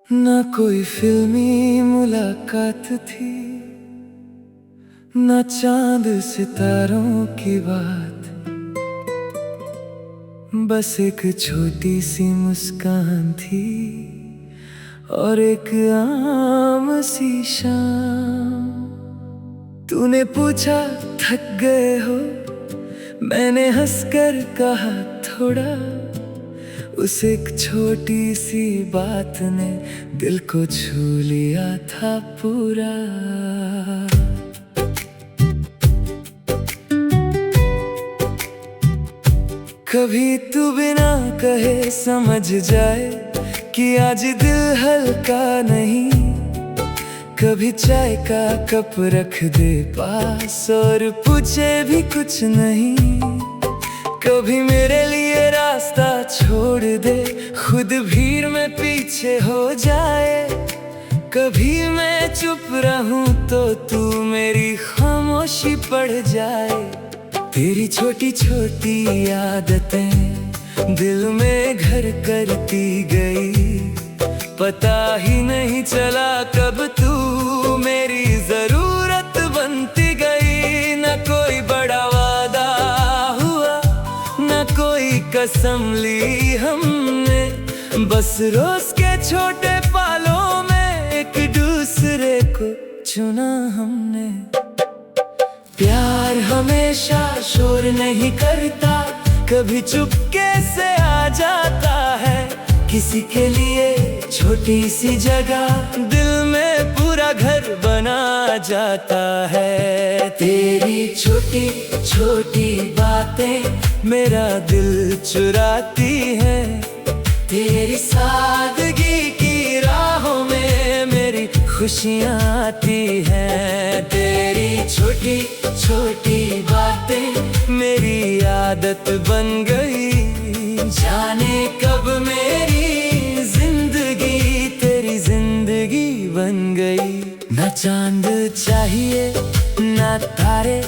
ना कोई फिल्मी मुलाकात थी, ना चांद सितारों की बात, बस एक छोटी सी मुस्कान थी और एक आम सी शाम। तूने पूछा थक गए हो, मैंने हंसकर कहा थोड़ा। उस एक छोटी सी बात ने दिल को छू लिया था पूरा। कभी तू बिना कहे समझ जाए कि आज दिल हल्का नहीं। कभी चाय का कप रख दे पास और पूछे भी कुछ नहीं। कभी मेरे लिए रास्ता छोड़ दे, खुद भीड़ में पीछे हो जाए। कभी मैं चुप रहूं तो तू मेरी खामोशी पढ़ जाए। तेरी छोटी छोटी आदतें दिल में घर करती गई, पता ही नहीं चला कब तू मेरी जरूरत बनती गई। न कोई बड़ा वादा हुआ, न कोई कसम ली हमने, बस रोज के छोटे पालों में एक दूसरे को चुना हमने। प्यार हमेशा शोर नहीं करता, कभी चुपके से आ जाता है। किसी के लिए छोटी सी जगह दिल में पूरा घर बना जाता है। तेरी छोटी छोटी बातें मेरा दिल चुराती हैं। तेरी सादगी की राहों में मेरी खुशियाँ आती हैं। तेरी छोटी छोटी बातें मेरी आदत बन गई। जाने कब मेरी जिंदगी तेरी जिंदगी बन गई। न चांद चाहिए न तारे,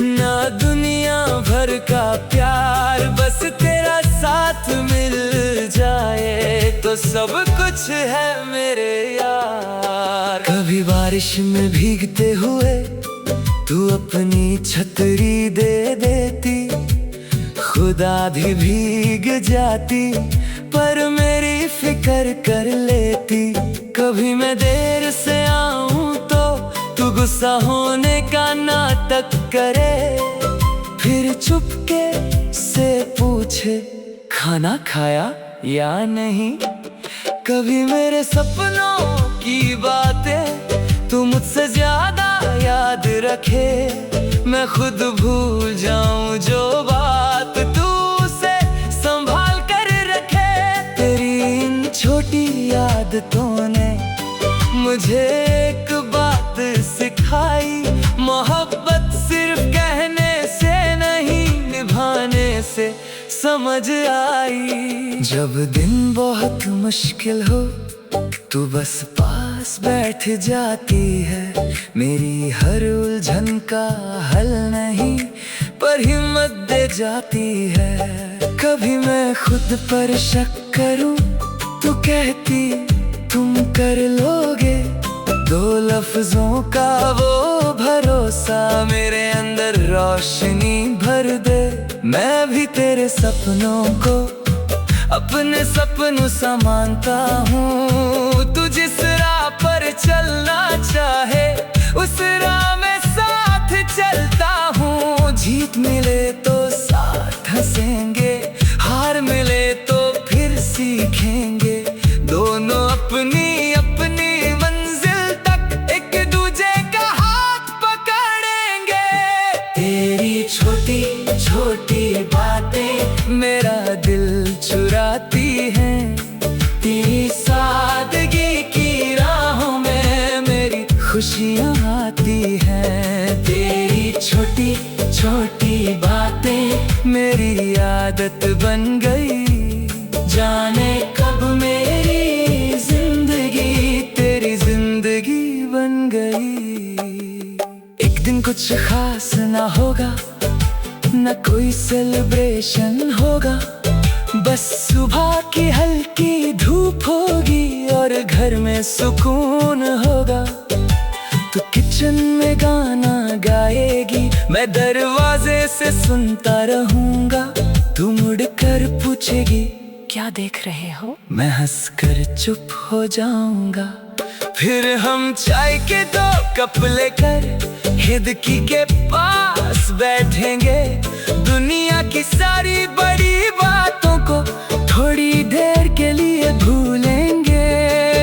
न दुनिया भर का प्यार, बस तेरा साथ मिल जाए तो सब कुछ है मेरे यार। कभी बारिश में भीगते हुए तू अपनी छतरी दे देती, खुद आधी भीग जाती पर मेरी फिक्र कर लेती। कभी मैं देर से आऊं तो तू गुस्सा होने का नाटक करे, फिर चुपके से पूछे खाना खाया या नहीं। कभी मेरे सपनों की बातें तू मुझसे ज्यादा याद रखे, मैं खुद भूल जाऊं जो बात तू उसे संभाल कर रखे। तेरी इन छोटी आदतों ने मुझे एक बात सिखाई, मोहब्बत सिर्फ कहने से नहीं निभाने से समझ आई। जब दिन बहुत मुश्किल हो तू बस पास बैठ जाती है। मेरी हर उलझन का हल नहीं पर हिम्मत दे जाती है। कभी मैं खुद पर शक करूं तो कहती तुम कर लोगे। दो लफ्जों का वो भरोसा मेरे अंदर रोशनी भर दे। मैं भी तेरे सपनों को अपने सपनों सा मानता हूँ। तू जिस राह पर चलना चाहे उस राह में साथ चलता हूँ। जीत मिले तो साथ हंसेंगे, हार मिले तो फिर सीखेंगे। दोनों अपनी अपनी मंजिल तक एक दूजे का हाथ पकड़ेंगे। तेरी छोटी छोटी बातें मेरा दिल चुराती हैं। तेरी सादगी की राहों में मेरी खुशियाँ आती हैं। तेरी छोटी छोटी बातें मेरी आदत बन गई। जाने कब मेरी जिंदगी तेरी जिंदगी बन गई। एक दिन कुछ खास ना होगा, न कोई सेलिब्रेशन होगा, बस सुबह की हल्की धूप हो होगी और घर में सुकून होगा। तू किचन में गाना गाएगी, मैं दरवाजे से सुनता रहूंगा। तू मुड़कर पूछेगी क्या देख रहे हो, मैं हंसकर चुप हो जाऊंगा। फिर हम चाय के 2 कप लेकर खिड़की के पास बैठेंगे। दुनिया की सारी बड़ी बातों को थोड़ी देर के लिए भूलेंगे।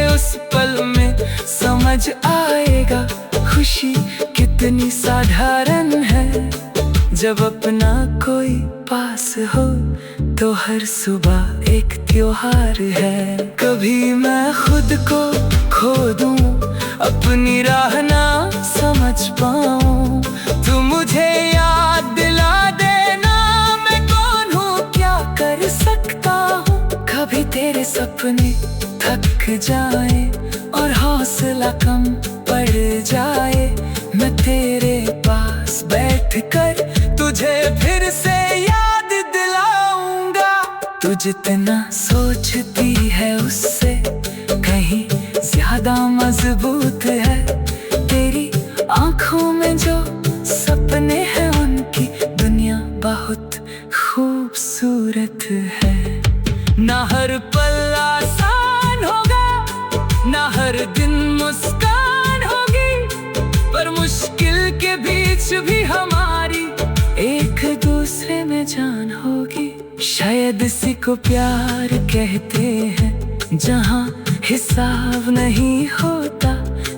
उस पल में समझ आएगा खुशी कितनी साधारण है। जब अपना कोई पास हो तो हर सुबह एक त्योहार है। कभी मैं खुद को खो दूं, अपनी राह ना समझ पाऊं, तू मुझे याद दिला देना मैं कौन हूँ, क्या कर सकता हूँ। कभी तेरे सपने थक जाए और हौसला कम पड़ जाए, मैं तेरे पास बैठकर तुझे फिर से याद दिलाऊंगा। तू जितना सोचती है उससे कहीं ज्यादा मजबूत है। तेरी आंखों में जो सपने हैं उनकी दुनिया बहुत खूबसूरत है। ना हर पल आसान होगा, ना हर दिन मुस्कान होगी, पर मुश्किल के बीच भी हमारी एक दूसरे में जान होगी। शायद इसी को प्यार कहते हैं, जहाँ हिसाब नहीं होता।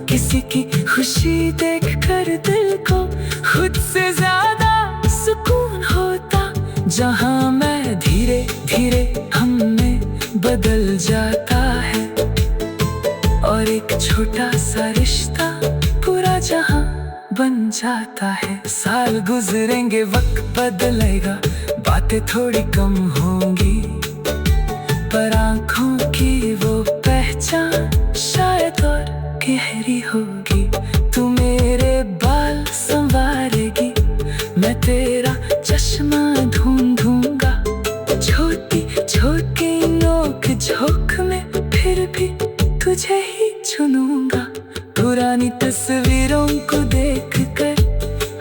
किसी की खुशी देखकर दिल को खुद से ज्यादा सुकून होता। जहाँ मैं धीरे धीरे हम में बदल जाता है और एक छोटा सा रिश्ता पूरा जहां बन जाता है। साल गुजरेंगे, वक्त बदलेगा, बातें थोड़ी कम होंगी, पर आंखों की वो पहचान शायद और गहरी होगी। तू मेरे बाल संवारेगी, मैं तेरा चश्मा ढूंढूंगा। छोटी छोटी नोक झोंक में फिर भी तुझे ही चुनूंगा। पुरानी तस्वीरों को देखकर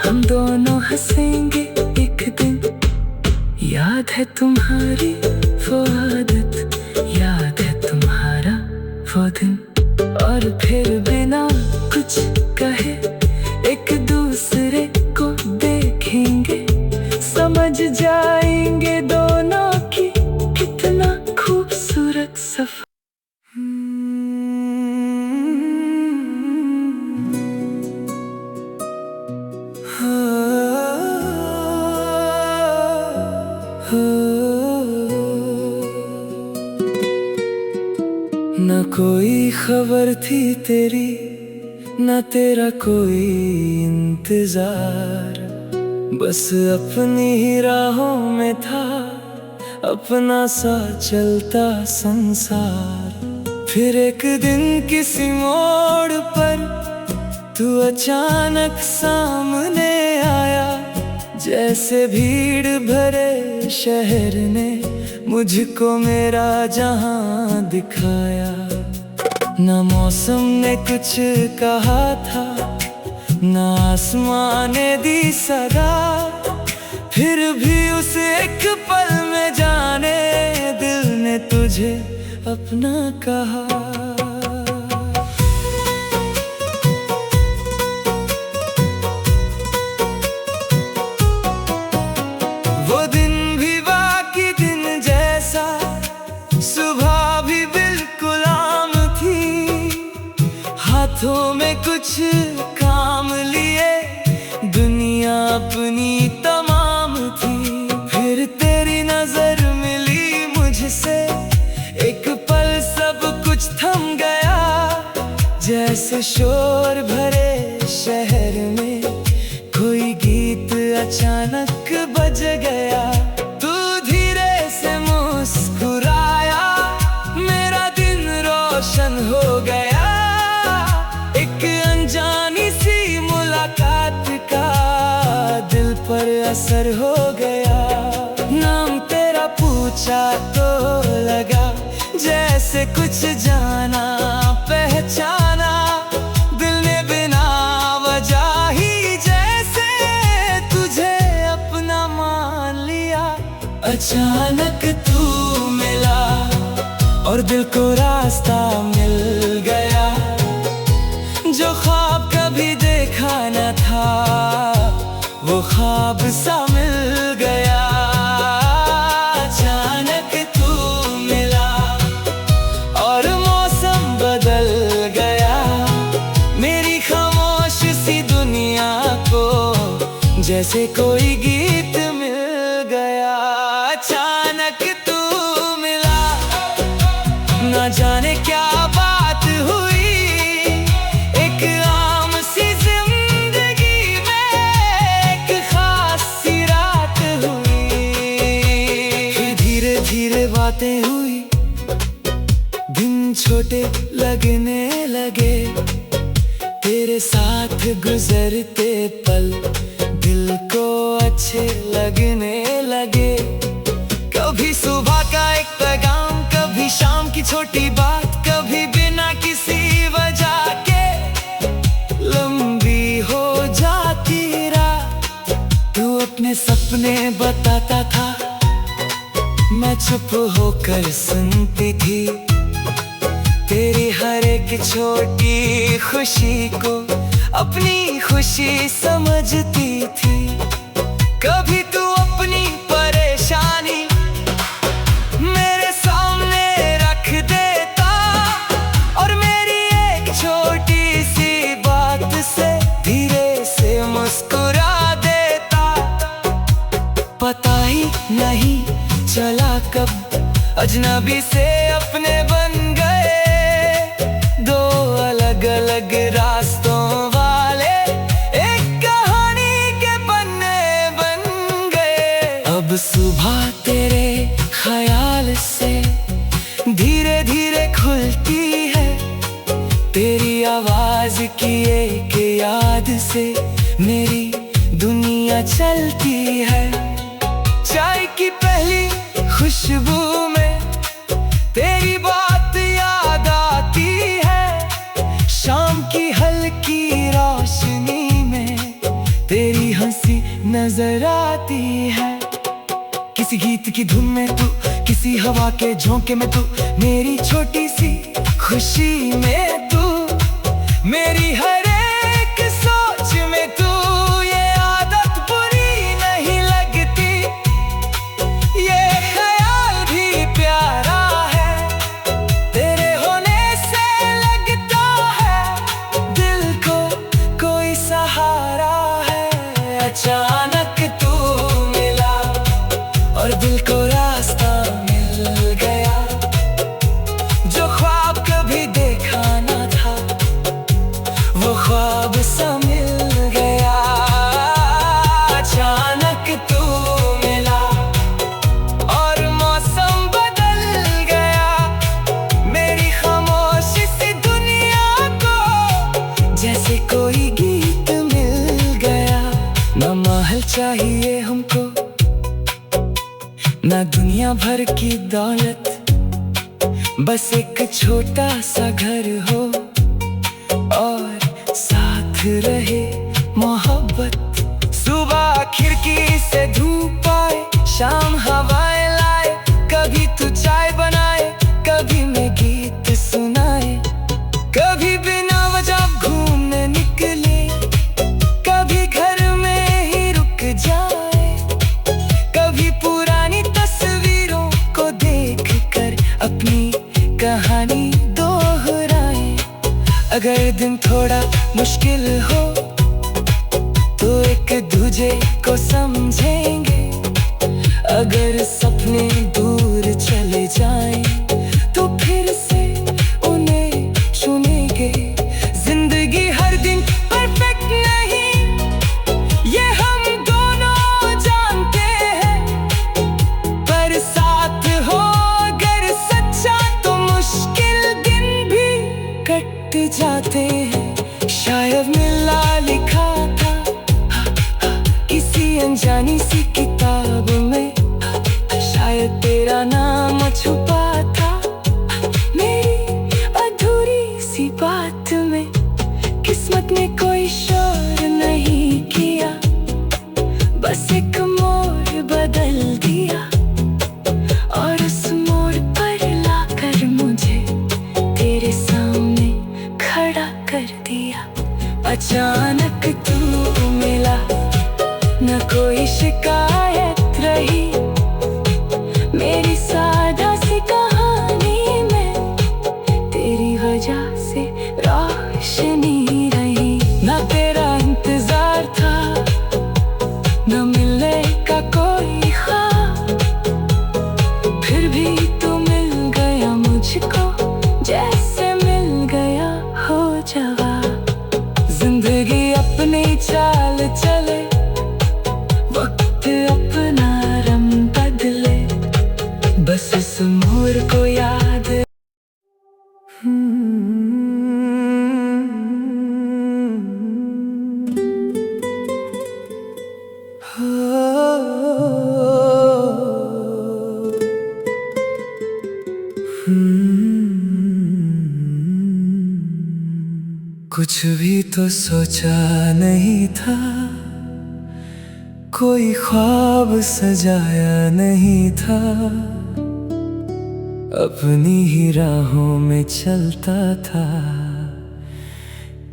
हम दोनों हंसेंगे एक दिन। याद है तुम्हारी वो आदत, याद है तुम्हारा वो दिन, और फिर बिना कुछ कहे एक दूसरे को देखेंगे। समझ जाएंगे दोनों की कितना खूबसूरत सफर। न कोई खबर थी तेरी, न तेरा कोई इंतजार, बस अपनी ही राहों में था अपना सा चलता संसार। फिर एक दिन किसी मोड़ पर तू अचानक सामने आया, जैसे भीड़ भरे शहर ने मुझको मेरा जहां दिखाया। न मौसम ने कुछ कहा था, न आसमां ने दी सदा, फिर भी उस एक पल में जाने दिल ने तुझे अपना कहा। वो दिन भी बाकी दिन जैसा, सुबह भी बिल्कुल आम थी, हाथों में कुछ काम लिए दुनिया अपनी तमाम थी। फिर तेरी नजर मिली मुझसे, एक पल सब कुछ थम गया, जैसे शोर भरे शहर में कोई गीत अचानक बज गया। तू धीरे से मुस्कुराया, मेरा दिन रोशन हो गया। एक अनजानी सी मुलाकात का दिल पर असर हो गया। नाम तेरा पूछा तो लगा जैसे कुछ जाना पहचाना, दिल ने बिना वजह ही जैसे तुझे अपना मान लिया। अचानक तू मिला और दिल को रास्ता मिल गया, जो ख्वाब कभी देखा न था वो ख्वाब सा मिल गया। अचानक तू मिला और मौसम बदल गया, मेरी खामोश सी दुनिया को जैसे कोई गीत मिल गया। अचानक तू मिला, ना जाने क्या बात हुई, एक आम सी जिंदगी में एक खास सी रात हुई। फिर धीरे धीरे बातें हुई, दिन छोटे लगने लगे, तेरे साथ गुजरते पल दिल को अच्छे लगने लगे। कभी सुबह का एक पैगाम, कभी शाम की छोटी बात, कभी बिना किसी वजह के लंबी हो जाती रात। तू अपने सपने बताता था, मैं चुप होकर सुनती थी, तेरी हर एक छोटी खुशी को अपनी खुशी समझती थी। कभी तू अपनी परेशानी मेरे सामने रख देता और मेरी एक छोटी सी बात से धीरे से मुस्कुरा देता। पता ही नहीं चला कब अजनबी से अपने बन गए, दो अलग अलग रास्तों वाले एक कहानी के पन्ने बन गए। अब सुबह तेरे ख्याल से धीरे धीरे खुलती है, तेरी आवाज की एक याद से मेरी दुनिया चलती है। चाय की पहली खुशबू में तेरी बात याद आती है, शाम की हल्की रोशनी में तेरी हंसी नजर आती है। किसी गीत की धुन में तू, किसी हवा के झोंके में तू, मेरी छोटी सी खुशी में तू, मेरी हर एक सोच में तू। ये आदत बुरी नहीं लगती, ये ख्याल भी प्यारा है, तेरे होने से लगता है दिल को कोई सहारा है। अचानक तू मिला और दिल को रास्ता मिल गया, जो ख्वाब कभी देखा न था वो ख्वाब सा मिल गया। अचानक तू मिला और मौसम बदल गया, मेरी खामोशी सी दुनिया को जैसे कोई गीत मिल गया। ना महल चाहिए हमको, ना दुनिया भर की दौलत, बस एक छोटा सा घर हो और साथ रहे मोहब्बत। सुबह खिड़की से धूप आए, शाम हवाएं लाए, कभी तू चाय बनाए, कभी मैं गीत सुनाए, कभी बिना वजह घूमने निकले, कभी घर में ही रुक जाए, कभी पुरानी तस्वीरों को देखकर अपनी कहानी दोहराए। अगर दिन थोड़ा मुश्किल हो तो एक दूजे को समझेंगे, अगर सपने दूर चले जाएं तो फिर से उन्हें चुनेंगे। जिंदगी हर दिन परफेक्ट नहीं, ये हम दोनों जानते हैं, पर साथ हो अगर सच्चा तो मुश्किल दिन भी कट जाते हैं। शायद मिला लिखा था किसी अनजानी सी किताब में, शायद तेरा नाम छुपा था अचानक तू मिला, न कोई शिकायत रही। मेरी सादा सी कहानी में तेरी वजह से रोशनी रही। न तेरा इंतजार था, न मिलने का कोई ख्वाब, फिर भी तू मिल गया मुझको, जैसे मिल गया हो जवाब। जिंदगी अपनी चाल चले, वक्त अपना रंग बदले, बस इस मोड़ को याद। कुछ भी तो सोचा नहीं था, कोई ख्वाब सजाया नहीं था, अपनी ही राहों में चलता था,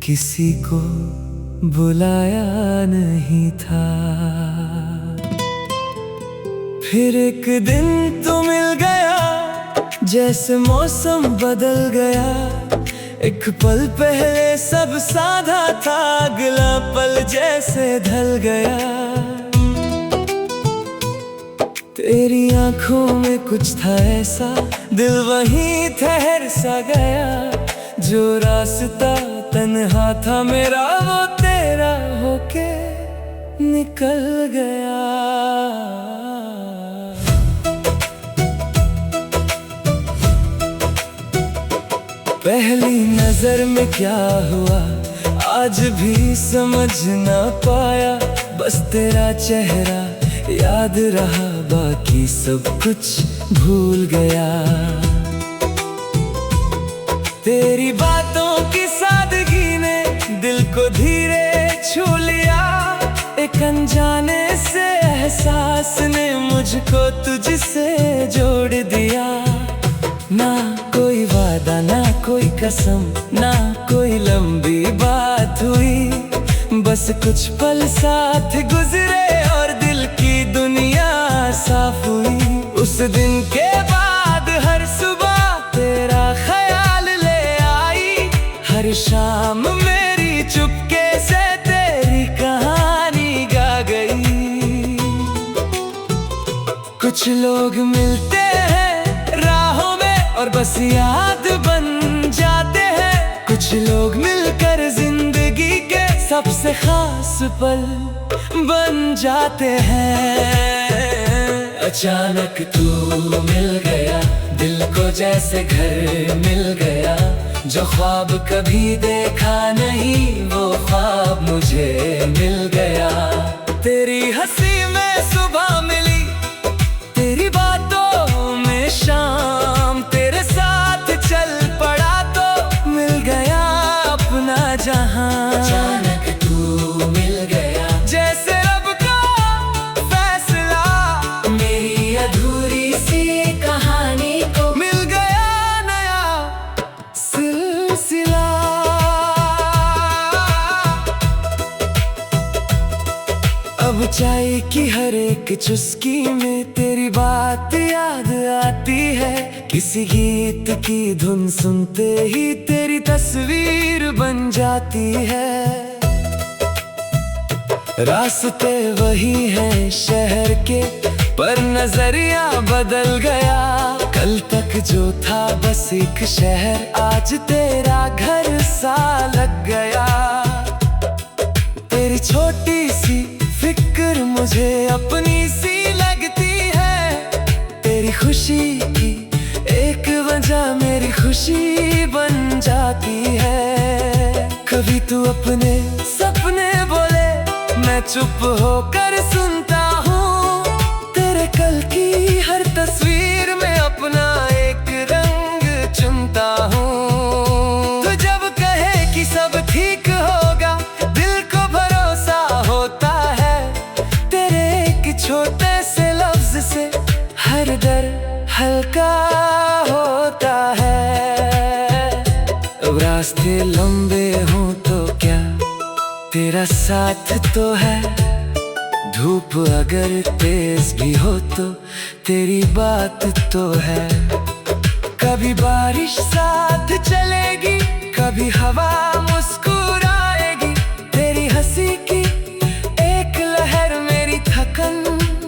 किसी को बुलाया नहीं था। फिर एक दिन तू मिल गया, जैसे मौसम बदल गया। एक पल पहले सब सादा था, अगला पल जैसे ढल गया। तेरी आंखों में कुछ था ऐसा, दिल वहीं ठहर सा गया। जो रास्ता तन्हा था मेरा, वो तेरा होके निकल गया। पहली नजर में क्या हुआ आज भी समझ ना पाया। बस तेरा चेहरा याद रहा, बाकी सब कुछ भूल गया। तेरी बातों की सादगी ने दिल को धीरे छू लिया। एक अनजाने से एहसास ने मुझको तुझसे जोड़ दिया। ना कोई वादा, ना कोई कसम, ना कोई लंबी बात हुई। बस कुछ पल साथ गुजरे और दिल की दुनिया साफ हुई। उस दिन के बाद हर सुबह तेरा ख्याल ले आई। हर शाम मेरी चुपके से तेरी कहानी गा गई। कुछ लोग मिलते हैं राहों में और बस याद बन जाते हैं। कुछ लोग मिलकर जिंदगी के सबसे खास पल बन जाते हैं। अचानक तू मिल गया, दिल को जैसे घर मिल गया। जो ख्वाब कभी देखा नहीं, वो ख्वाब मुझे मिल गया। तेरी हंसी में सुबह मिली, तेरी बातों में शाम। तेरे साथ चल पड़ा तो मिल गया अपना जहां। अचानक तू मिल गया, जैसे रब का फैसला। मेरी अधूरी सी कहानी को मिल गया नया सिलसिला। अब चाय की हर एक चुस्की में तेरी बात याद आती है। किसी गीत की धुन सुनते ही तेरी तस्वीर बन जाती है। रास्ते वही हैं शहर के, पर नजरिया बदल गया। कल तक जो था बस एक शहर, आज तेरा घर सा लग गया। तेरी छोटी सी फिक्र मुझे अपनी सी लगती है। तेरी खुशी की एक वजह मेरी खुशी बन जाती है। कभी तू अपने सपने बोले, मैं चुप होकर सुनता हूँ। तेरे कल की हर तस्वीर में अपना एक रंग चुनता हूँ। तो जब कहे कि सब ठीक होगा, दिल को भरोसा होता है। तेरे एक छोटे से लफ्ज से हर डर हल्का होता है। अब रास्ते लंबे हों तो क्या, तेरा साथ तो है, धूप अगर तेज भी हो तो तेरी बात तो है। कभी बारिश साथ चलेगी, कभी हवा मुस्कुराएगी, तेरी हंसी की एक लहर मेरी थकन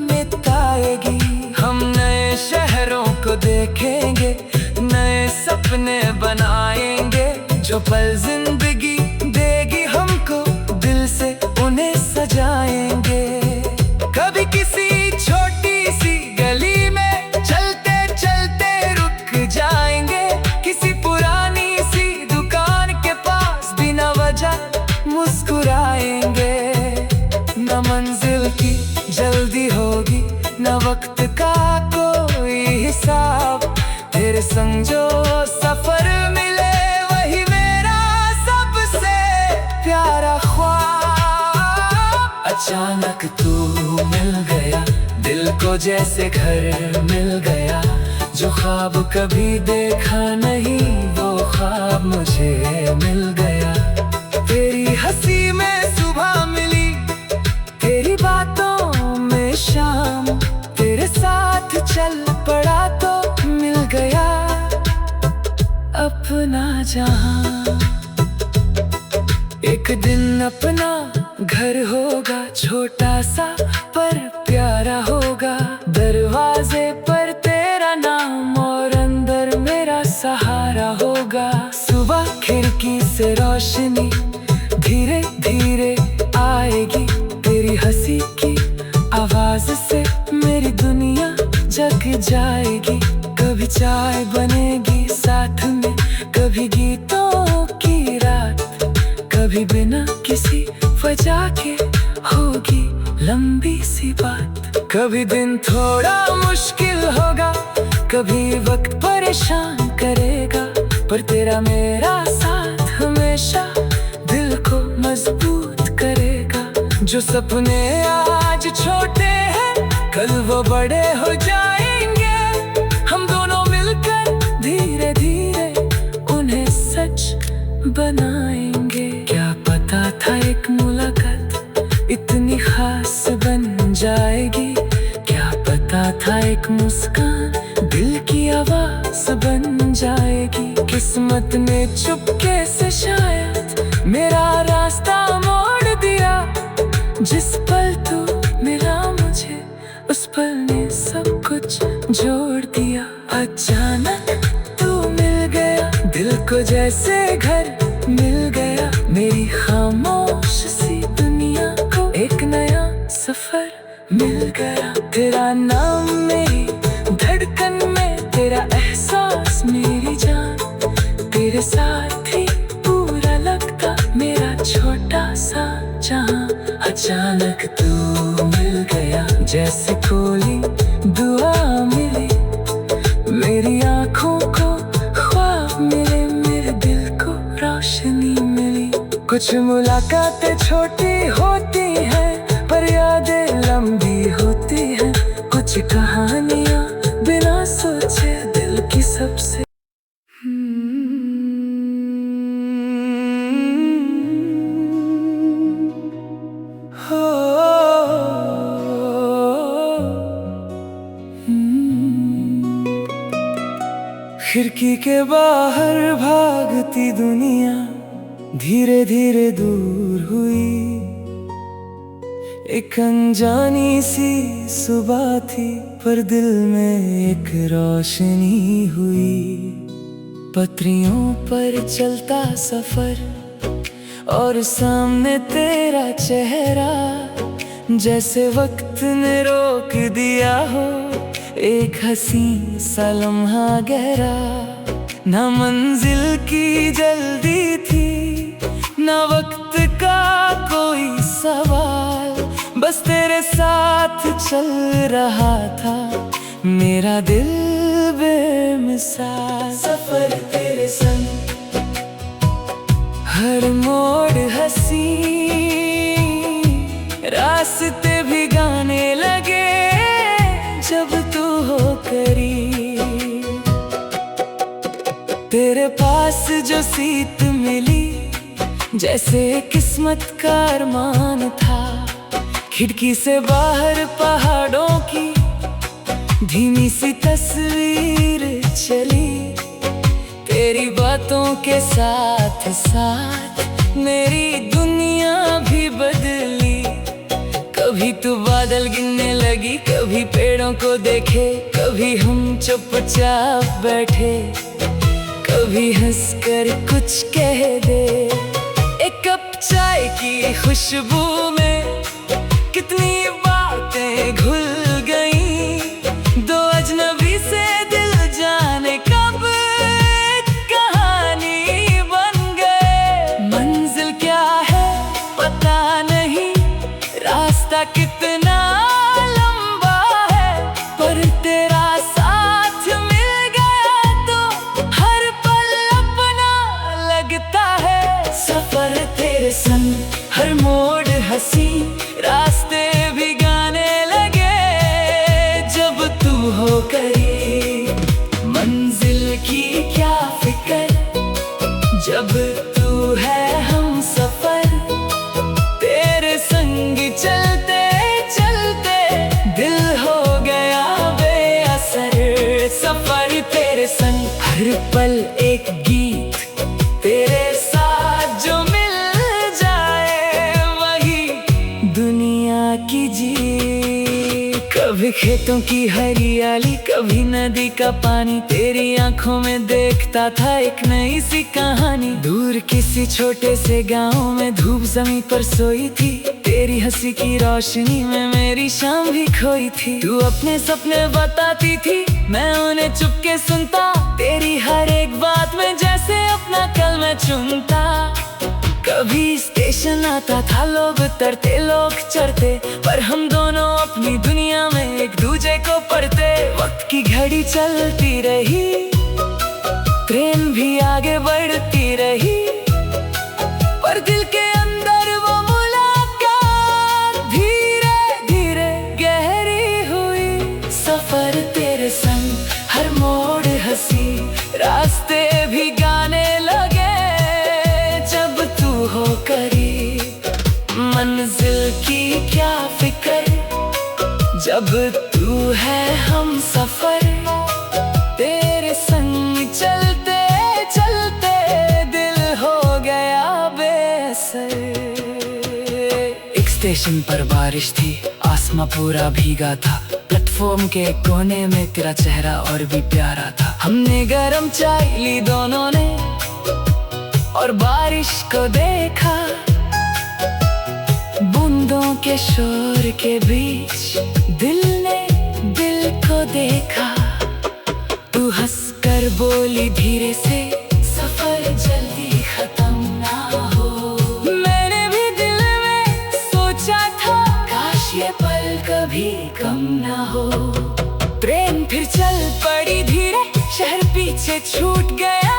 मिटाएगी। हम नए शहरों को देखेंगे, नए सपने बनाएंगे, जो पल जिंदगी देगी हमको दिल से उन्हें सजाएंगे। कभी किसी छोटी सी गली में चलते चलते रुक जाएंगे, किसी पुरानी सी दुकान के पास बिना वजह मुस्कुराएंगे। न मंजिल की जल्दी होगी, न वक्त का कोई हिसाब, तेरे संग जो सफर मिले वही मेरा सबसे प्यारा ख्वाब। अचानक तू मिल गया, दिल को जैसे घर मिल गया, जो ख्वाब कभी देखा नहीं वो ख्वाब मुझे मिल गया। तेरी हंसी में सुबह मिली, तेरी बातों में शाम, तेरे साथ चल पड़ा तो मिल गया अपना जहां। एक दिन अपना घर होगा, छोटा सा पर प्यारा होगा, दरवाजे पर तेरा नाम और अंदर मेरा सहारा होगा। सुबह खिड़की से रोशनी धीरे धीरे आएगी, तेरी हंसी की आवाज से मेरी दुनिया जग जाएगी। कभी चाय बनेगी साथ में, कभी गीतों की रात, कभी बिना किसी वजह के होगी लंबी सी बात। कभी दिन थोड़ा मुश्किल होगा, कभी वक्त परेशान करेगा, पर तेरा मेरा साथ हमेशा दिल को मजबूत करेगा। जो सपने आज छोटे हैं कल वो बड़े हो जाएंगे, हम दोनों मिलकर धीरे धीरे उन्हें सच बनाएंगे। क्या पता था एक मुलाकात इतनी खास बन जाएगी, क्या पता था एक मुस्कान दिल की आवाज बन जाएगी। किस्मत ने चुपके से शायद मेरा रास्ता मोड़ दिया, जिस पल तू मिला मुझे उस पल ने सब कुछ जोड़ दिया। अचानक तू मिल गया, दिल को जैसे घर मिल गया, मेरी खामोश सी दुनिया को एक नया सफर मिल गया। तेरा नाम मेरी धड़कन में, तेरा एहसास मेरी जान, तेरे साथ ही पूरा लगता मेरा छोटा सा जहां। अचानक तू मिल गया, जैसे कोई दुआ मिली, मेरी आँखों को ख्वाब मिले, मेरे दिल को रोशनी मिली। कुछ मुलाकातें छोटी होती हैं पर यादें लंबी होती हैं, कुछ कहानियाँ बिना सोचे दिल की सबसे। खिड़की के बाहर भागती दुनिया धीरे धीरे दूर हुई, एक अनजानी सी सुबह थी पर दिल में एक रोशनी हुई। पटरियों पर चलता सफर और सामने तेरा चेहरा, जैसे वक्त ने रोक दिया हो एक हसीन सा लम्हा गहरा। ना मंजिल की जल्दी थी, ना वक्त का कोई सवाल, बस तेरे साथ चल रहा था मेरा दिल बेमिसाल। सफर तेरे संग हर मोड़ हंसी, रास्ते भी गाने लगे जब तू हो करीब। तेरे पास जो सीट मिली जैसे किस्मत का अरमान था। खिड़की से बाहर पहाड़ों की धीमी सी तस्वीर चली। तेरी बातों के साथ साथ मेरी दुनिया भी बदली। कभी तू बादल गिनने लगी, कभी पेड़ों को देखे, कभी हम चुपचाप बैठे, कभी हंसकर कुछ कह दे। एक कप चाय की खुशबू में कितनी बातें घुल गईं। दो अजनबी से दिल जाने कब एक कहानी बन गए। मंजिल क्या है पता नहीं, रास्ता कितना लंबा है, पर तेरा साथ मिल गया तो हर पल अपना लगता है। सफर तेरे संग, हर मोड़ हंसी, रास्ते भी गाने लगे जब तू हो करीब। मंजिल की क्या फिक्र जब तू है हम सफर। तेरे संग चलते चलते दिल हो गया बेअसर। सफर तेरे संग, हर पल एक गीत, तेरे साथ जो मिल जाए वही दुनिया की जीत। कभी खेतों की हरियाली, कभी नदी का पानी, तेरी आंखों में देखता था एक नई सी कहानी। दूर किसी छोटे से गांव में धूप जमीन पर सोई थी, तेरी हंसी की रोशनी में मेरी शाम भी खोई थी। तू अपने सपने बताती थी, मैं उन्हें चुपके सुनता, तेरी हर एक बात में जैसे अपना कल मैं चुनता। कभी स्टेशन आता था, लोग उतरते लोग चढ़ते, पर हम दोनों अपनी दुनिया में एक दूजे को पढ़ते। वक्त की घड़ी चलती रही, ट्रेन भी आगे बढ़ती रही, पर दिल के अंदर वो मुलाकात धीरे धीरे गहरी हुई। सफर तेरे संग, हर मोड़ हंसी, रास्ते भी गाने लगे जब तू हो करीब। मंजिल की क्या फिक्र जब तू है हम सफर। तेरे संग चलते चलते दिल हो गया बेअसर। एक स्टेशन पर बारिश थी, आसमां पूरा भीगा था, प्लेटफॉर्म के कोने में तेरा चेहरा और भी प्यारा था। हमने गरम चाय ली दोनों ने और बारिश को देखा। बूंदों के शोर के बीच दिल ने दिल को देखा। तू हंसकर बोली धीरे से, सफर जल्दी खत्म ना हो। मैंने भी दिल में सोचा था, काश ये पल कभी कम ना हो। ट्रेन फिर चल पड़ी धीरे, शहर पीछे छूट गया,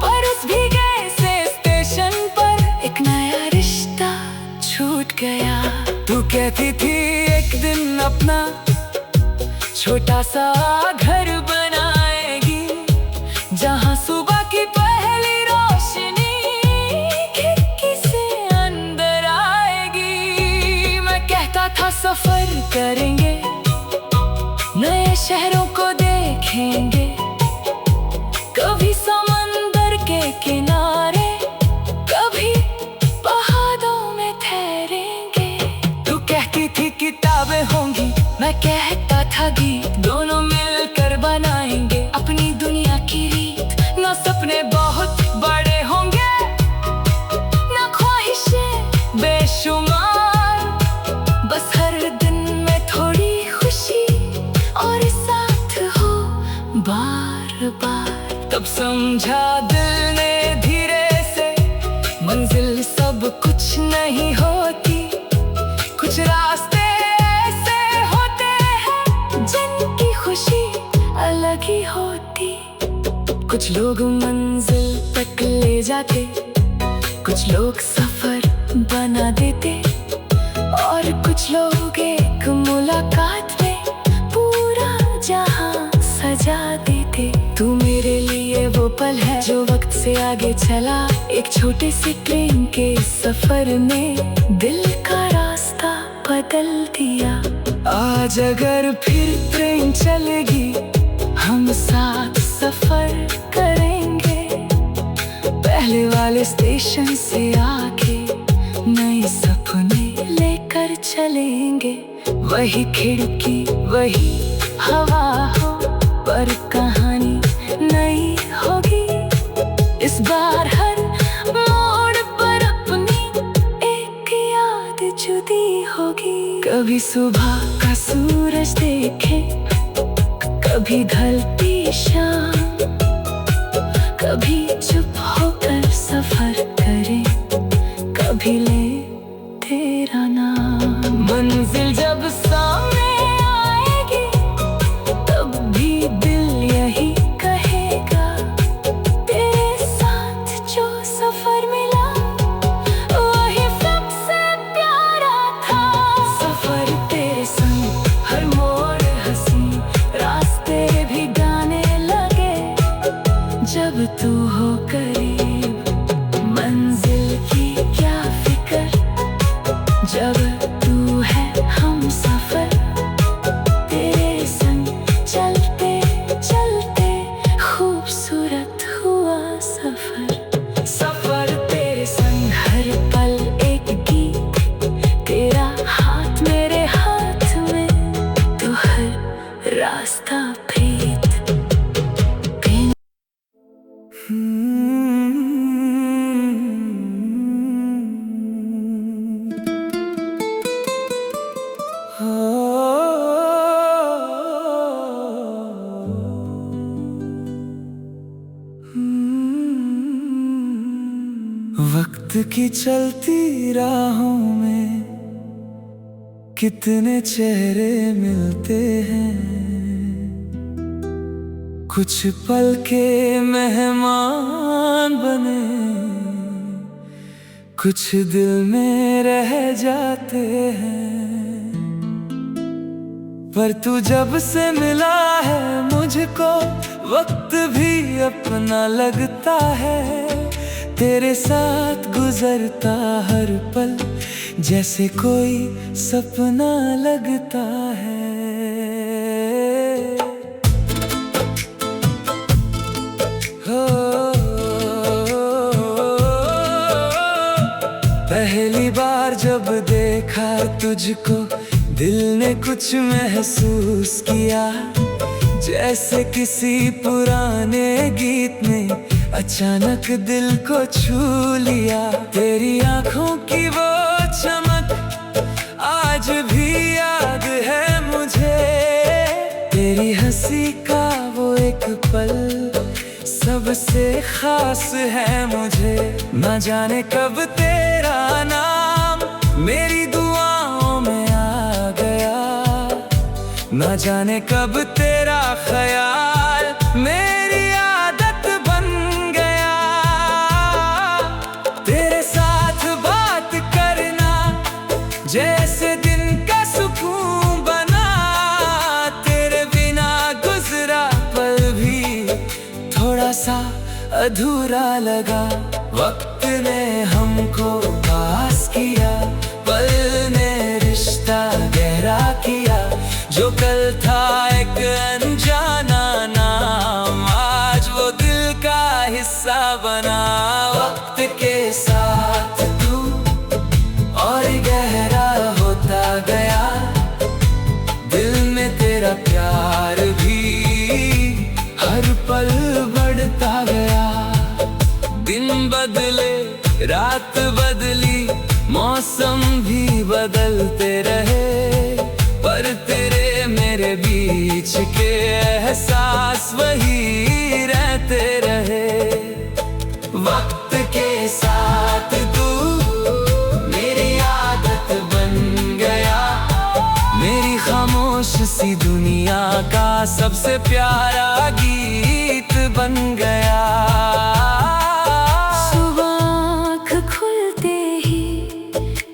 पर उस भीगे से स्टेशन पर एक नया रिश्ता छूट गया। तू कहती थी एक दिन अपना छोटा सा घर बनाएगी, जहाँ सुबह की पहली रोशनी खिड़की से अंदर आएगी। मैं कहता था सफर करेंगे, नए शहरों को देखेंगे, कभी समंदर के किनारे, कभी पहाड़ों में ठहरेंगे। तू कहती थी किताबें होंगी, मैं कहता था गीत, दोनों मिलकर बनाएंगे अपनी दुनिया की रीत। ना सपने बहुत बड़े होंगे, ना ख्वाहिशें बेशुमार, बस हर दिन में थोड़ी खुशी और साथ हो बार बार। तब समझा दिल ने धीरे से, मंजिल सब कुछ नहीं होती, कुछ रास्ते ऐसे होते हैं जिनकी खुशी अलग ही होती। कुछ लोग मंजिल तक ले जाते, कुछ लोग सफर बना देते, और कुछ लोग एक मुलाकात में पूरा जहां सजा देते। तू मेरे लिए वो पल है जो वक्त से आगे चला एक छोटे से ट्रेन के सफर ने दिल का रास्ता बदल दिया। आज अगर फिर ट्रेन चलेगी हम साथ सफर करेंगे, पहले वाले स्टेशन से आके नए सपने लेकर चलेंगे। वही खिड़की वही हवा हो, पर कहानी नई होगी। इस बार हर मोड़ पर अपनी एक याद जुदी होगी। कभी सुबह का सूरज देखे, कभी ढलती शाम, कभी चुप होकर सफर करें, कभी ले तेरा नाम। मंजिल जब सामने आएगी तब भी दिल यही कहेगा, तेरे साथ जो सफर मिला वही सबसे प्यारा था। सफर तेरे संग हर मोड़ हंसी, रास्ते भी गाने लगे जब तू हो करीब। मंजिल की क्या फिक्र जब तू है हम सफर, तेरे संग चलते चलते खूबसूरत हुआ सफर। सफर तेरे संग हर पल एक गीत, तेरा हाथ मेरे हाथ में, तो हर रास्ता प्रीत। वक्त की चलती राहों में कितने चेहरे मिलते हैं, कुछ पल के मेहमान बने, कुछ दिल में रह जाते हैं। पर तू जब से मिला है मुझको, वक्त भी अपना लगता है। तेरे साथ गुजरता हर पल जैसे कोई सपना लगता है। हो पहली बार जब देखा तुझको, दिल ने कुछ महसूस किया, जैसे किसी पुराने गीत ने अचानक दिल को छू लिया। तेरी आंखों की वो चमक आज भी याद है मुझे, तेरी हंसी का वो एक पल सबसे खास है मुझे। न जाने कब तेरा नाम मेरी दुआओं में आ गया, न जाने कब तेरा ख्याल मेरी आदत बन गया। तेरे साथ बात करना जैसे दिन का सुकून बना, तेरे बिना गुजरा पल भी थोड़ा सा अधूरा लगा। वक्त ने हमको पास किया, पल ने रिश्ता गहरा किया। जो कल था एक अनजाना नाम, आज वो दिल का हिस्सा बना। वक्त के साथ तू और गहरा होता गया, दिल में तेरा प्यार भी हर पल बढ़ता गया। दिन बदले रात बदली, मौसम भी बदलते रहे, पर तेरे मेरे बीच के एहसास वही रहते रहे। वक्त के साथ तू मेरी आदत बन गया, मेरी खामोश सी दुनिया का सबसे प्यारा गीत बन गया।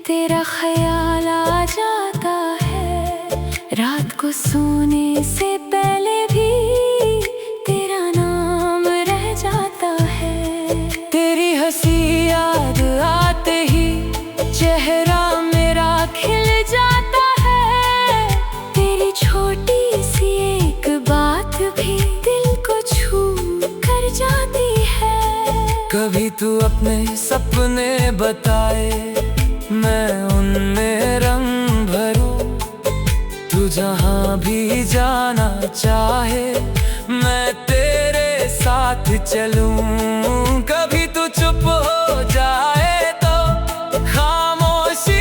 तेरा ख्याल आ जाता है, रात को सोने से पहले भी तेरा नाम रह जाता है। तू अपने सपने बताए, मैं उनमें रंग भरूं। तू जहां भी जाना चाहे, मैं तेरे साथ चलूं। कभी तू चुप हो जाए तो खामोशी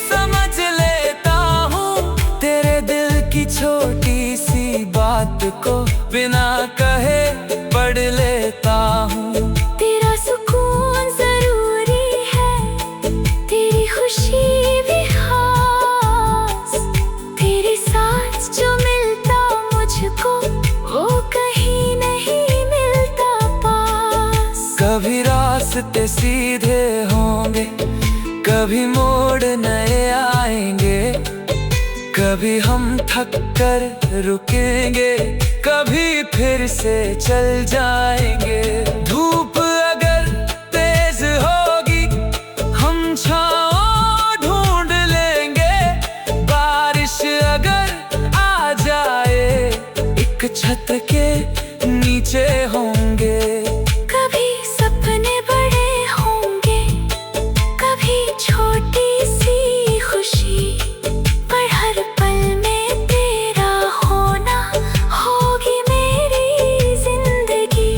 समझ लेता हूँ। तेरे दिल की छोटी सी बात को बिना कहे पढ़ लेता हूँ। तेरा सुकून जरूरी है, तेरी खुशी भी खास। तेरे साथ जो मिलता मुझको, वो कहीं नहीं मिलता पास। कभी रास्ते सीधे होंगे, कभी मोड़ नए आएंगे। कभी हम थक कर रुकेंगे, कभी फिर से चल जाएंगे। धूप अगर तेज होगी, हम छाँव ढूंढ लेंगे। बारिश अगर आ जाए, एक छत के नीचे होंगे। कभी सपने बड़े होंगे, कभी छोटी सी खुशी। पर हर पल में तेरा होना होगी मेरी जिंदगी।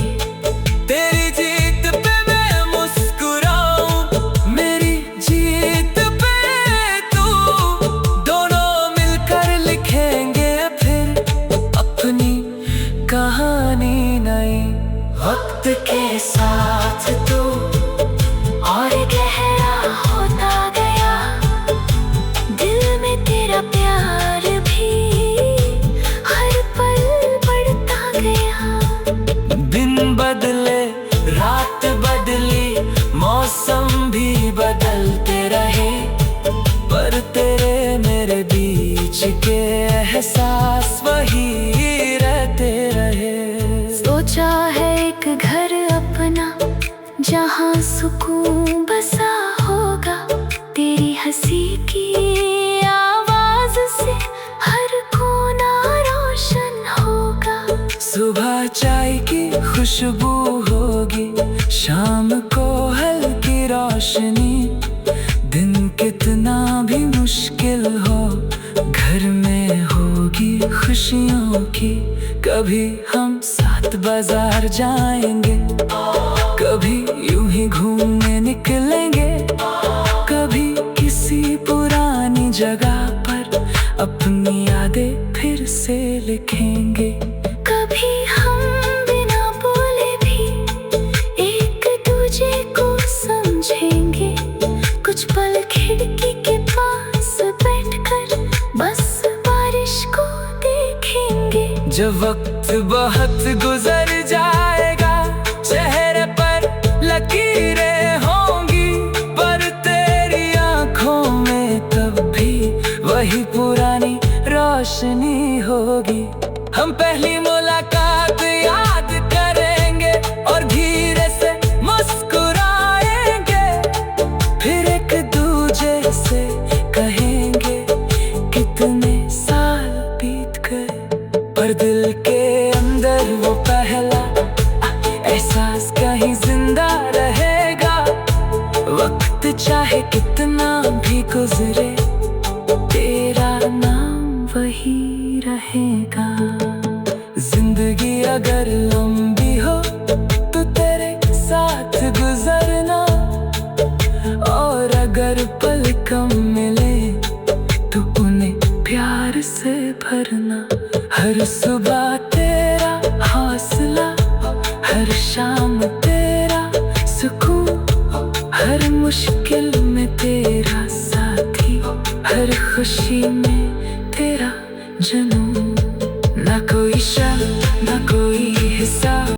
तेरी जीत पे मैं मुस्कुराऊं, मेरी जीत पे तू। दोनों मिलकर लिखेंगे फिर अपनी कहानी नई। वक्त के साथ तू और गहरा होता गया, दिल में तेरा प्यार भी हर पल बढ़ता गया। दिन बदले, रात बदली, मौसम भी बदलते रहे, पर तेरे मेरे बीच के एहसास वही रहते रहे। सोचा है एक घर अपना, जहाँ सुकून बसा होगा। तेरी हंसी की आवाज से हर कोना रोशन होगा। सुबह चाय की खुशबू होगी, शाम को हल्की रोशनी। दिन कितना भी मुश्किल हो, घर में होगी खुशियों की। कभी हम साथ बाजार जाएंगे, कभी यूं ही घूमने निकलेंगे। कभी किसी पुरानी जगह पर अपनी यादें फिर से लिखेंगे। कभी हम बिना बोले भी एक दूजे को समझेंगे। कुछ पल खिड़की के पास बैठकर बस बारिश को देखेंगे। जब वक्त बहुत गुजर जाएगा, चेहरे पर लकीरें होंगी, पर तेरी आंखों में तब भी वही पुरानी रोशनी होगी। हम पहली मुलाकात याद करेंगे और धीरे से मुस्कुराएंगे। फिर एक दूजे से कहेंगे कितने साल बीत गए, पर दिल के अंदर वो पहला एहसास कहीं जिंदा रहेगा। वक्त चाहे कितना भी गुजरे, तेरा नाम वही रहेगा। जिंदगी अगर लंबी हो तो तेरे साथ गुजरना, और अगर पल कम मिले तो उन्हें प्यार से भरना। हर सुबह तेरा हौसला, हर शाम तेरा सुकून, हर मुश्किल में तेरा साथी, हर खुशी में तेरा जुनून। ना कोई शक, ना कोई हिसाब।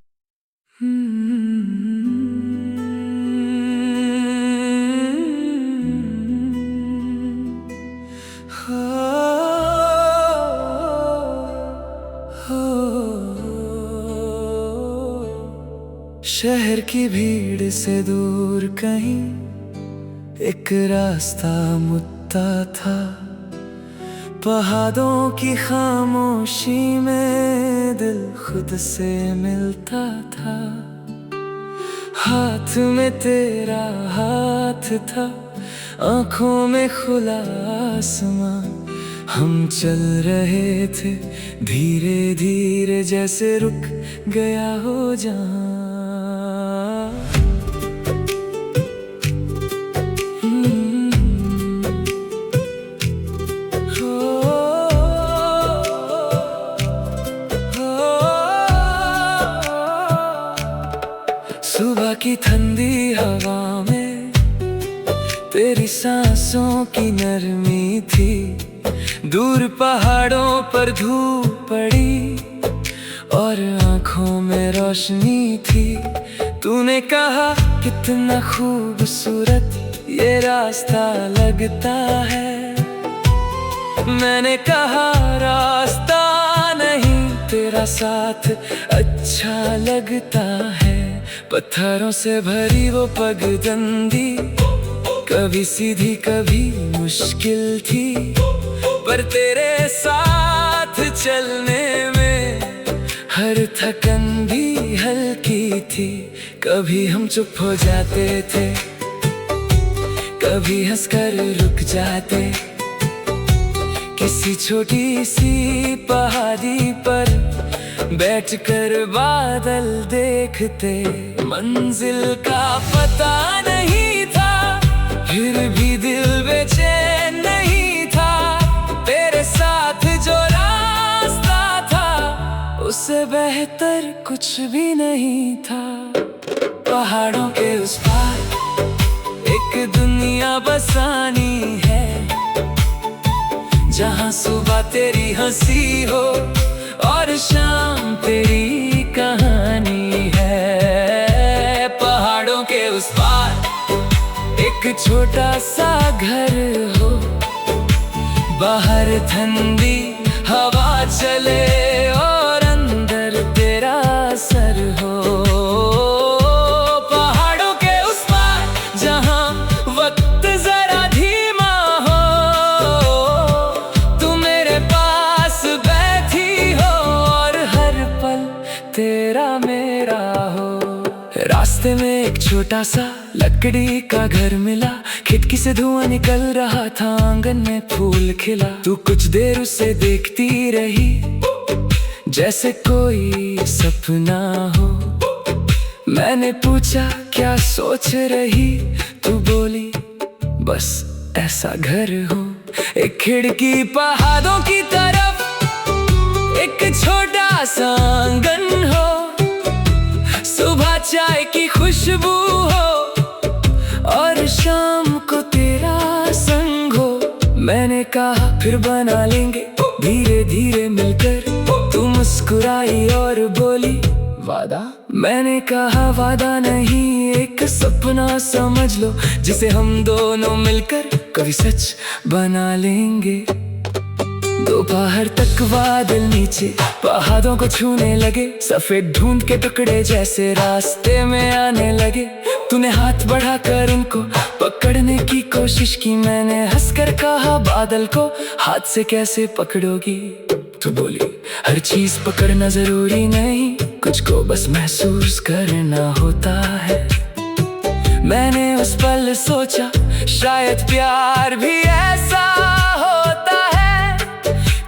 शहर की भीड़ से दूर कहीं एक रास्ता मुड़ता था। पहाड़ों की खामोशी में दिल खुद से मिलता था। हाथ में तेरा हाथ था, आंखों में खुला आसमां। हम चल रहे थे धीरे धीरे, जैसे रुक गया हो जहां। सुबह की ठंडी हवा में तेरी सांसों की नरमी थी। दूर पहाड़ों पर धूप पड़ी और आंखों में रोशनी थी। तूने कहा कितना खूबसूरत ये रास्ता लगता है। मैंने कहा रास्ता नहीं, तेरा साथ अच्छा लगता है। पत्थरों से भरी वो पगडंडी, कभी सीधी कभी मुश्किल थी, पर तेरे साथ चलने में हर थकन भी हल्की थी। कभी हम चुप हो जाते थे, कभी हंसकर रुक जाते। किसी छोटी सी पहाड़ी पर बैठकर बादल देखते। मंजिल का पता नहीं था, फिर भी दिल बेचैन नहीं था। तेरे साथ जो रास्ता था, उससे बेहतर कुछ भी नहीं था। पहाड़ों के उस पार एक दुनिया बसानी है, जहाँ सुबह तेरी हंसी हो और शाम तेरी कहानी है। पहाड़ों के उस पार एक छोटा सा घर हो, बाहर ठंडी हवा चले और अंदर तेरा सर हो। पहाड़ों के उस पार जहाँ वक्त जरा धीमा हो, तू मेरे पास बैठी हो और हर पल तेरा मेरा हो। रास्ते में एक छोटा सा लकड़ी का घर मिला, खिड़की से धुआं निकल रहा था, आंगन में फूल खिला। तू कुछ देर उसे देखती रही, जैसे कोई सपना हो। मैंने पूछा क्या सोच रही, तू बोली बस ऐसा घर हो। एक खिड़की पहाड़ों की तरफ, एक छोटा सा आंगन हो, सुबह चाय की खुशबू हो और शाम को तेरा संग हो। मैंने कहा फिर बना लेंगे धीरे धीरे मिलकर। तू मुस्कुराई और बोली वादा। मैंने कहा वादा नहीं, एक सपना समझ लो, जिसे हम दोनों मिलकर कभी सच बना लेंगे। दोपहर तक बादल नीचे पहाड़ों को छूने लगे, सफेद धुंध के टुकड़े जैसे रास्ते में आने लगे। तूने हाथ बढ़ाकर उनको पकड़ने की कोशिश की, मैंने हंसकर कहा बादल को हाथ से कैसे पकड़ोगी। तू बोली हर चीज पकड़ना जरूरी नहीं, कुछ को बस महसूस करना होता है। मैंने उस पल सोचा शायद प्यार भी ऐसा होता है,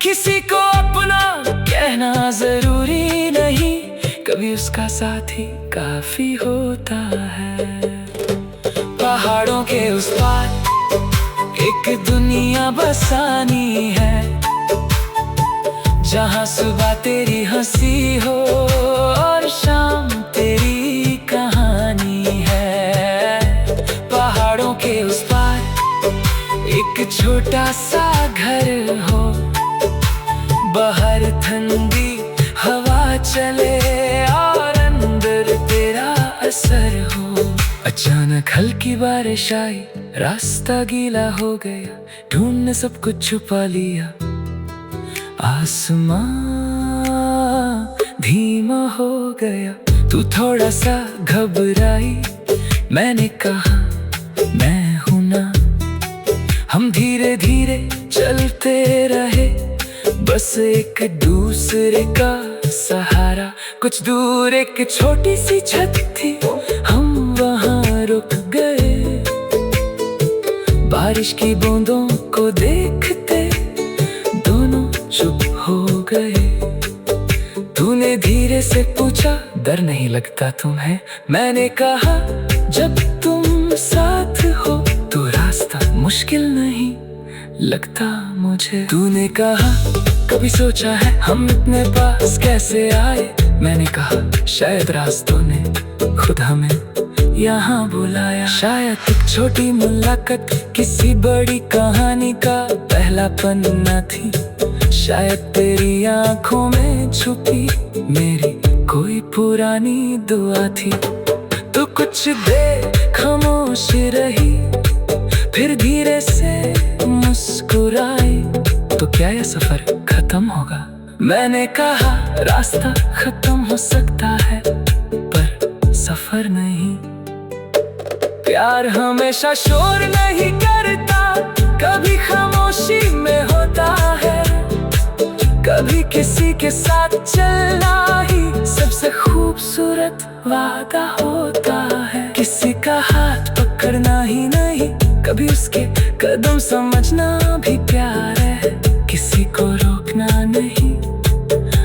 किसी को अपना कहना जरूरी नहीं, कभी उसका साथी काफी होता है। पहाड़ों के उस पार एक दुनिया बसानी है, जहाँ सुबह तेरी हंसी हो और शाम तेरी कहानी है। पहाड़ों के उस पार एक छोटा सा घर हो, बाहर ठंडी हवा चले और अंदर तेरा असर हो। अचानक हल्की बारिश आई, रास्ता गीला हो गया, ढूंढ ने सब कुछ छुपा लिया। आसमां धीमा हो गया, तू थोड़ा सा घबराई। मैंने कहा मैं हूं ना। हम धीरे धीरे चलते रहे, बस एक दूसरे का सहारा। कुछ दूर एक छोटी सी छत थी, हम बारिश की बूंदों को देखते दोनों चुप हो गए। तूने धीरे से पूछा, डर नहीं लगता तुम्हें? मैंने कहा, जब तुम साथ हो तो रास्ता मुश्किल नहीं लगता मुझे। तूने कहा, कभी सोचा है हम इतने पास कैसे आए? मैंने कहा, शायद रास्तों ने खुद हमें यहाँ बुलाया। शायद एक छोटी मुलाकात किसी बड़ी कहानी का पहला पन्ना थी। शायद तेरी आंखों में छुपी मेरी कोई पुरानी दुआ थी। तो कुछ देर खामोश रही, फिर धीरे से मुस्कुराई। तो क्या यह सफर खत्म होगा? मैंने कहा, रास्ता खत्म हो सकता है पर सफर नहीं। प्यार हमेशा शोर नहीं करता, कभी खामोशी में होता है। कभी किसी के साथ चलना ही सबसे खूबसूरत वादा होता है। किसी का हाथ पकड़ना ही नहीं, कभी उसके कदम समझना भी प्यार है। किसी को रोकना नहीं,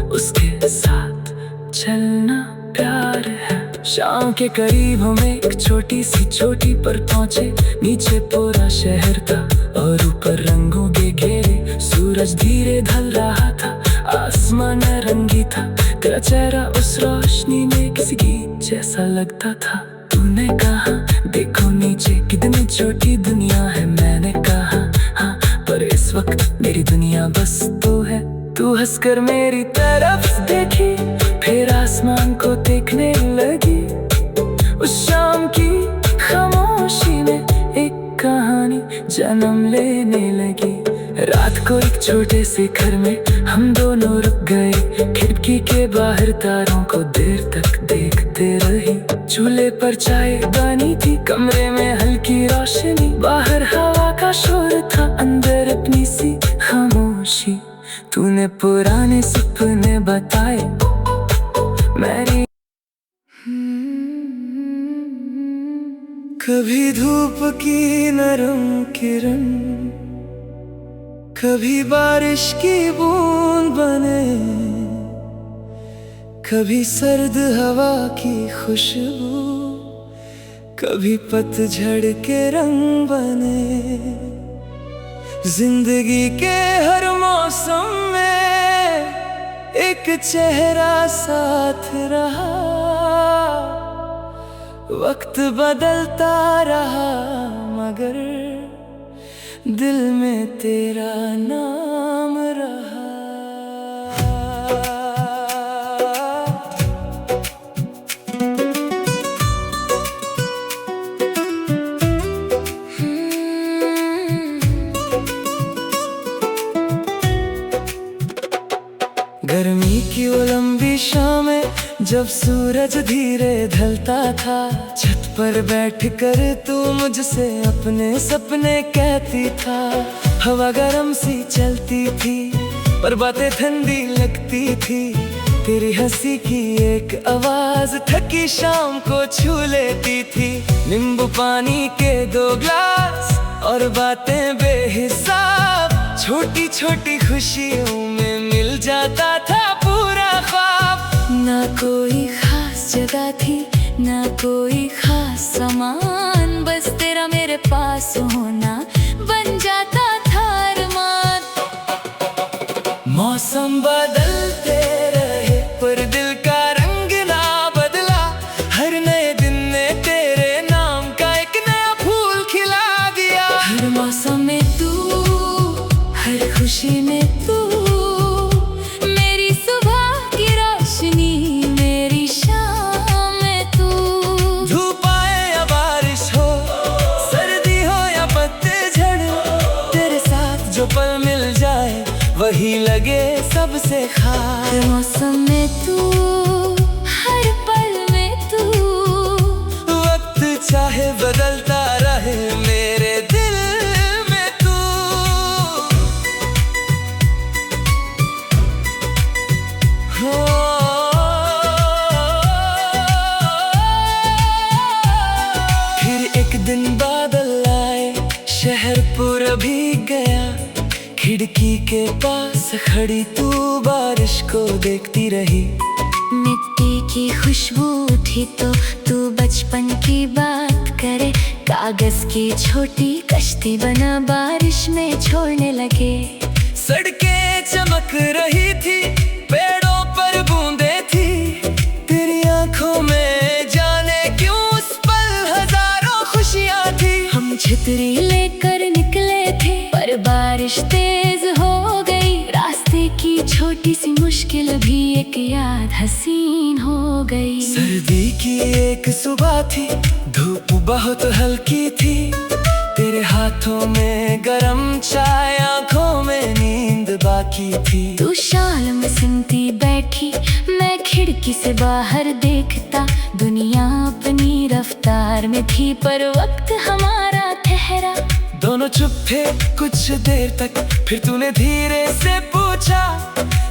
उसके साथ चलना प्यार है। शाम के करीब हम एक छोटी सी चोटी पर पहुंचे। नीचे पूरा शहर था और ऊपर रंगों के घेरे। सूरज धीरे ढल रहा था, आसमान रंगी था। तेरा चेहरा उस रोशनी में किसी गीत जैसा लगता था। तूने कहा, देखो नीचे कितनी छोटी दुनिया है। मैंने कहा, हाँ, पर इस वक्त मेरी दुनिया बस तू है। तू हंसकर मेरी तरफ देखी, फिर आसमान को देखने लगी। उस शाम की खामोशी में एक कहानी जन्म लेने लगी। रात को एक छोटे से घर में हम दोनों रुक गए। खिड़की के बाहर तारों को देर तक देखते रहे। चूल्हे पर चाय बनी थी, कमरे में हल्की रोशनी। बाहर हवा का शोर था, अंदर अपनी सी खामोशी। तूने पुराने सपने बताए, मेरी कभी धूप की नरम किरण, कभी बारिश की बूंद बने, कभी सर्द हवा की खुशबू, कभी पतझड़ के रंग बने। जिंदगी के हर मौसम में एक चेहरा साथ रहा। वक्त बदलता रहा मगर दिल में तेरा नाम रहा। गर्मी की वो लंबी शामें जब सूरज धीरे ढलता था। छत पर बैठकर तू मुझसे अपने सपने कहती था। हवा गरम सी चलती थी पर बातें ठंडी लगती थी। तेरी हंसी की एक आवाज थकी शाम को छू लेती थी। नींबू पानी के 2 ग्लास और बातें बेहिसाब। छोटी छोटी खुशियों में मिल जाता था पूरा ख्वाब। ना कोई खास जगह थी, ना कोई खास सामान, बस तेरा मेरे पास होना बन जाता था अरमान। मौसम बदलते रहे पर दिल का रंग ना बदला। हर नए दिन ने तेरे नाम का एक नया फूल खिला दिया। हर मौसम में तू, हर खुशी में तू, मेरी सुबह की रोशनी, मेरी शाम में तू। धूप आए या बारिश हो, सर्दी हो या पतझड़, तेरे साथ जो पल मिल जाए वही लगे सबसे खास। हर मौसम में तू, हर पल में तू, वक्त चाहे बदलता रहे मेरे दिल में तू। हो फिर एक दिन बादल आए, शहर पूरा भीग गया। खिड़की के पास खड़ी तू बारिश को देखती रही। मिट्टी की खुशबू उठी तो तू बचपन की बात करे। कागज की छोटी कश्ती बना बारिश में छोड़ने लगे। सड़कें चमक रही थी, पेड़ों पर बूंदें थी। तेरी आंखों में जाने क्यों उस पल हजारों खुशियां थी। हम छतरी लेकर निकले थे पर बारिश तेज हो गई। रास्ते की छोटी सी मुश्किल भी एक याद हसीन हो गई। सर्दी की एक सुबह थी, धूप बहुत हल्की थी। तेरे हाथों में गरम चाय, आंखों में नींद बाकी थी। तू शाल में सिमटी बैठी, मैं खिड़की से बाहर देखता। दुनिया अपनी रफ्तार में थी पर वक्त हमारा ठहरा। दोनों चुप थे कुछ देर तक, फिर तूने धीरे से पूछा,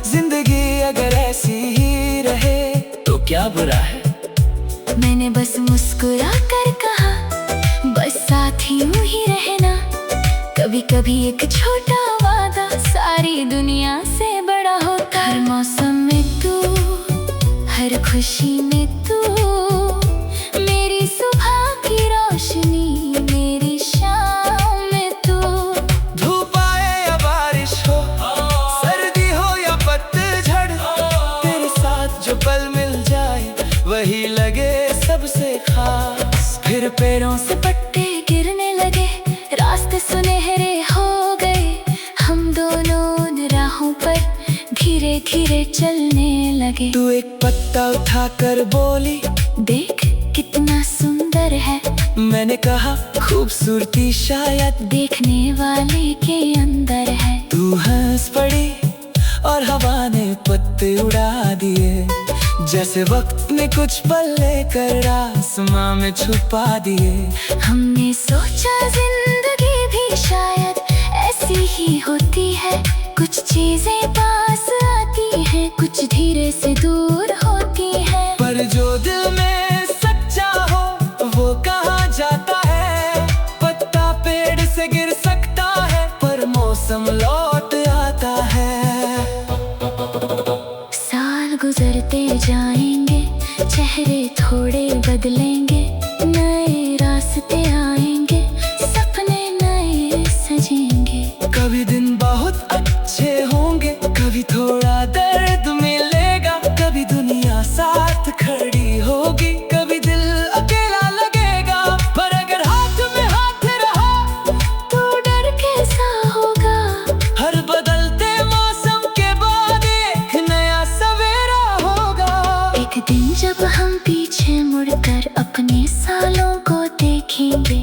जिंदगी अगर ऐसी ही रहे तो क्या बुरा है? मैंने बस मुस्कुरा कर कहा, बस साथ ही यूं ही रहना। कभी कभी एक छोटा वादा सारी दुनिया से बड़ा होता। हर मौसम में तू, हर खुशी में तू, मेरी सुबह की रोशनी, मेरी शाम में तू। धूप आए या बारिश हो, सर्दी हो या पतझड़, तेरे साथ जो पल मिल जाए वही लगे सबसे खास। फिर पेड़ों से पत्ते गिरने लगे, रास्ते सुनहरे हो गए। हम दोनों उन राहों पर धीरे धीरे चलने लगे। तू एक पत्ता उठाकर बोली, देख कितना सुंदर है। मैंने कहा खूबसूरती शायद देखने वाले के अंदर है। तू हंस पड़ी और हवा ने पत्ते उड़ा दिए। जैसे वक्त ने कुछ पल लेकर आसमां में छुपा दिए। हमने सोचा जिंदगी भी शायद ऐसी ही होती है। कुछ चीजें पास आती हैं, कुछ धीरे से दूर होती हैं। पर जो दिल में सच्चा हो वो कहाँ जाता है? पत्ता पेड़ से गिर सकता है पर मौसम लौट आता है। साल गुजरते जाएंगे, चेहरे थोड़े बदलेंगे। नए रास्ते आएंगे, सपने नए सजेंगे। कभी दिन बहुत अच्छे होंगे, कभी थोड़ा दर्द मिलेगा। कभी दुनिया साथ खड़ी होगी, कभी दिल अकेला लगेगा। पर अगर हाथ में हाथ रहा तो डर कैसा होगा? हर बदलते मौसम के बाद एक नया सवेरा होगा। एक दिन जब हम पीछे मुड़कर अपने सालों को देखेंगे,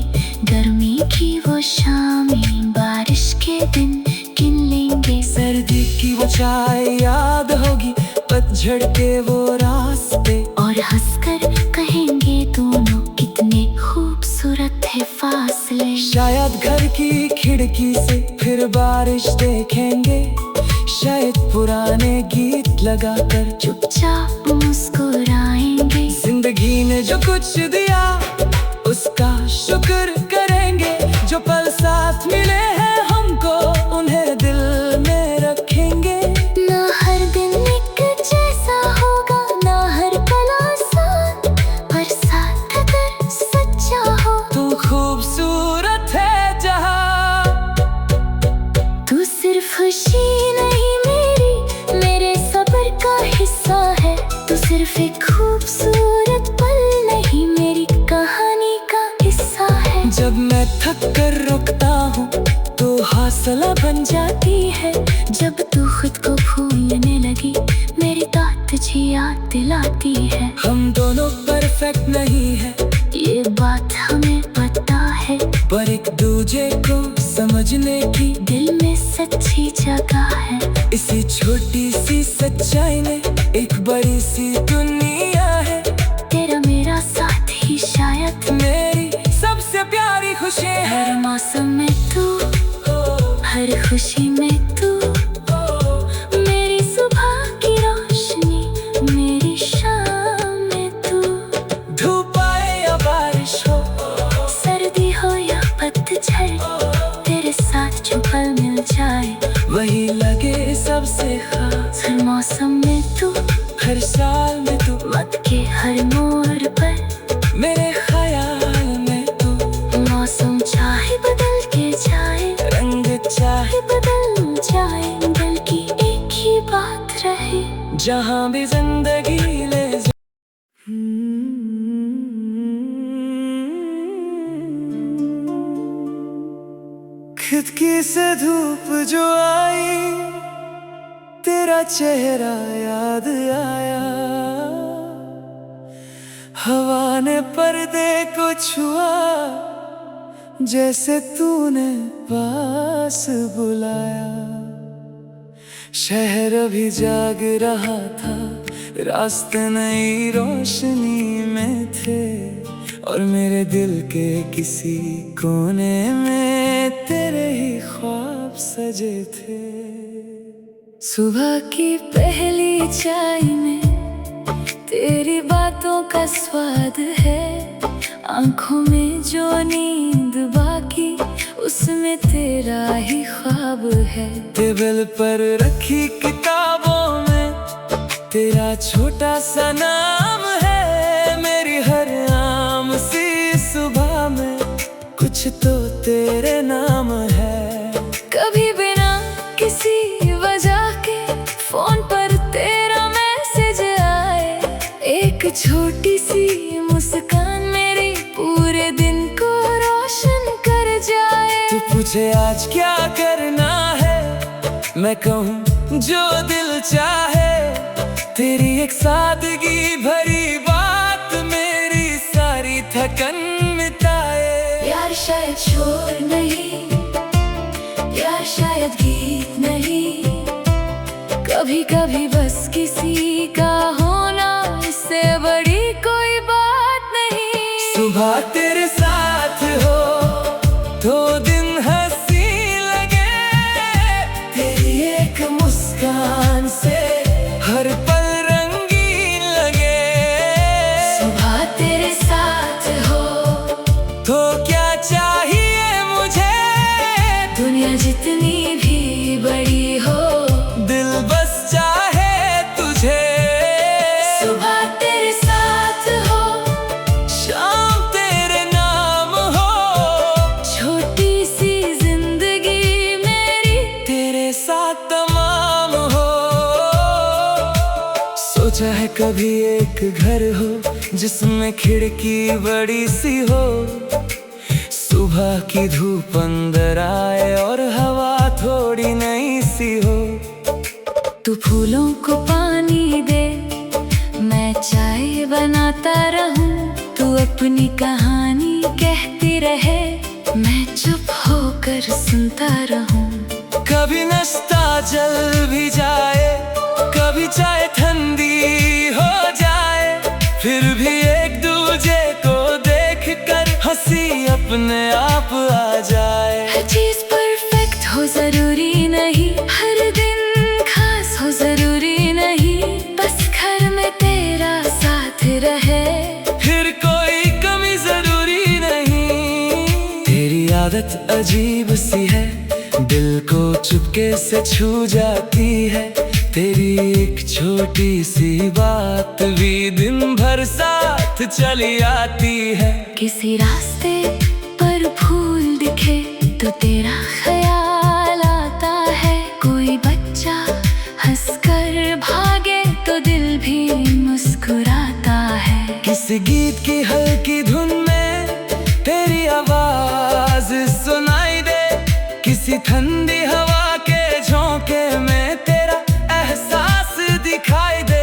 गर्मी की वो शामें, बारिश के दिन गिन लेंगे। सर्दी की वो चाय याद होगी, पतझड़ के वो रास्ते। और हंसकर कहेंगे दोनों कितने खूबसूरत है फासले। शायद घर की खिड़की से फिर बारिश देखेंगे। शायद पुराने गीत लगाकर चुपचाप मुस्कुराएंगे। जिंदगी ने जो कुछ दिया उसका शुक्र करेंगे। जो पल साथ मिले हैं हमको, उन्हें दिल में रखेंगे। ना हर दिन एक जैसा होगा, ना हर पल आसान, पर साथ अगर सच्चा हो। तू खूबसूरत है जहाँ। तू सिर्फ खुशी नहीं मेरी, मेरे सब्र का हिस्सा है। तू सिर्फ एक खूबसूरत पल नहीं, मेरी कहानी का हिस्सा है। जब मैं थक कर रुकता हूँ तो हौसला बन जाती है। जब तू खुद को भूलने लगी, मेरी बात तुझे याद दिलाती है। हम दोनों परफेक्ट नहीं है, ये बात हमें पता है। पर एक दूजे को समझने की दिल में सच्ची जगह है। इसी छोटी सी सच्चाई में एक बड़ी सी दुनिया है। तेरा मेरा साथ ही शायद मेरी सबसे प्यारी खुशी है। हर मौसम में तू, हर खुशी में तू, मेरी सुबह की रोशनी, मेरी शाम में तू। धूप आए या बारिश हो, सर्दी हो या पतझड़, तेरे जहां भी जिंदगी ले जा। खिड़की से धूप जो आई, तेरा चेहरा याद आया। हवा ने पर्दे को छुआ, जैसे तूने पास बुलाया। शहर अभी जाग रहा था, रास्ते नई रोशनी में थे, और मेरे दिल के किसी कोने में तेरे ही ख्वाब सजे थे। सुबह की पहली चाय में तेरी बातों का स्वाद है, आंखों में जो नींद बाकी उसमें तेरा ही ख्वाब है। टेबल पर रखी किताबों में तेरा छोटा सा नाम है। मेरी हर आम सी सुबह में कुछ तो तेरे नाम है। कभी बिना किसी वजह के फोन पर तेरा मैसेज आए, एक छोटी सी मुस्कान मेरी पूरे दिन को रोशन कर जाए। तू पूछे आज क्या करना है, मैं कहूँ जो दिल चाहे। तेरी एक सादगी भरी बात मेरी सारी थकन मिटाए। यार शायद शोर नहीं, यार शायद गीत नहीं, कभी कभी बस किसी का होना, इससे बड़ी कोई बात नहीं। सुबह तेरे साथ हो तो दिन हंसी लगे, तेरी एक मुस्कान से हर पल रंगीन लगे। सुबह तेरे साथ हो तो क्या चाहिए मुझे, दुनिया जितनी भी बड़ी हो, दिल बस चाहे तुझे। सुबह तेरे साथ हो, शाम तेरे नाम हो, छोटी सी जिंदगी मेरी तेरे साथ तमाम हो। सोचा है कभी एक घर हो जिसमें खिड़की बड़ी सी हो, सुबह की धूप अंदर आए और हवा थोड़ी नई सी हो। तू फूलों को पानी दे, मैं चाय बनाता रहूं, तू अपनी कहानी कहती रहे, मैं चुप होकर सुनता रहूं। कभी नाश्ता जल भी जाए, कभी चाय ठंडी हो जाए, फिर भी एक दूजे को देख कर हंसी अपने आप आ जाए। हर चीज परफेक्ट हो जरूरी नहीं, हर दिन खास हो जरूरी नहीं, बस घर में तेरा साथ रहे, फिर कोई कमी जरूरी नहीं। तेरी आदत अजीब सी है, दिल को चुपके से छू जाती है। तेरी एक छोटी सी बात भी दिन भर साथ चली आती है। किसी रास्ते पर फूल दिखे तो तेरा ख्याल आता है, कोई बच्चा हंसकर भागे तो दिल भी मुस्कुराता है। किसी गीत की हल्की धुन में तेरी आवाज सुनाई दे, किसी ठंडी हवा के झोंके में तेरा एहसास दिखाई दे।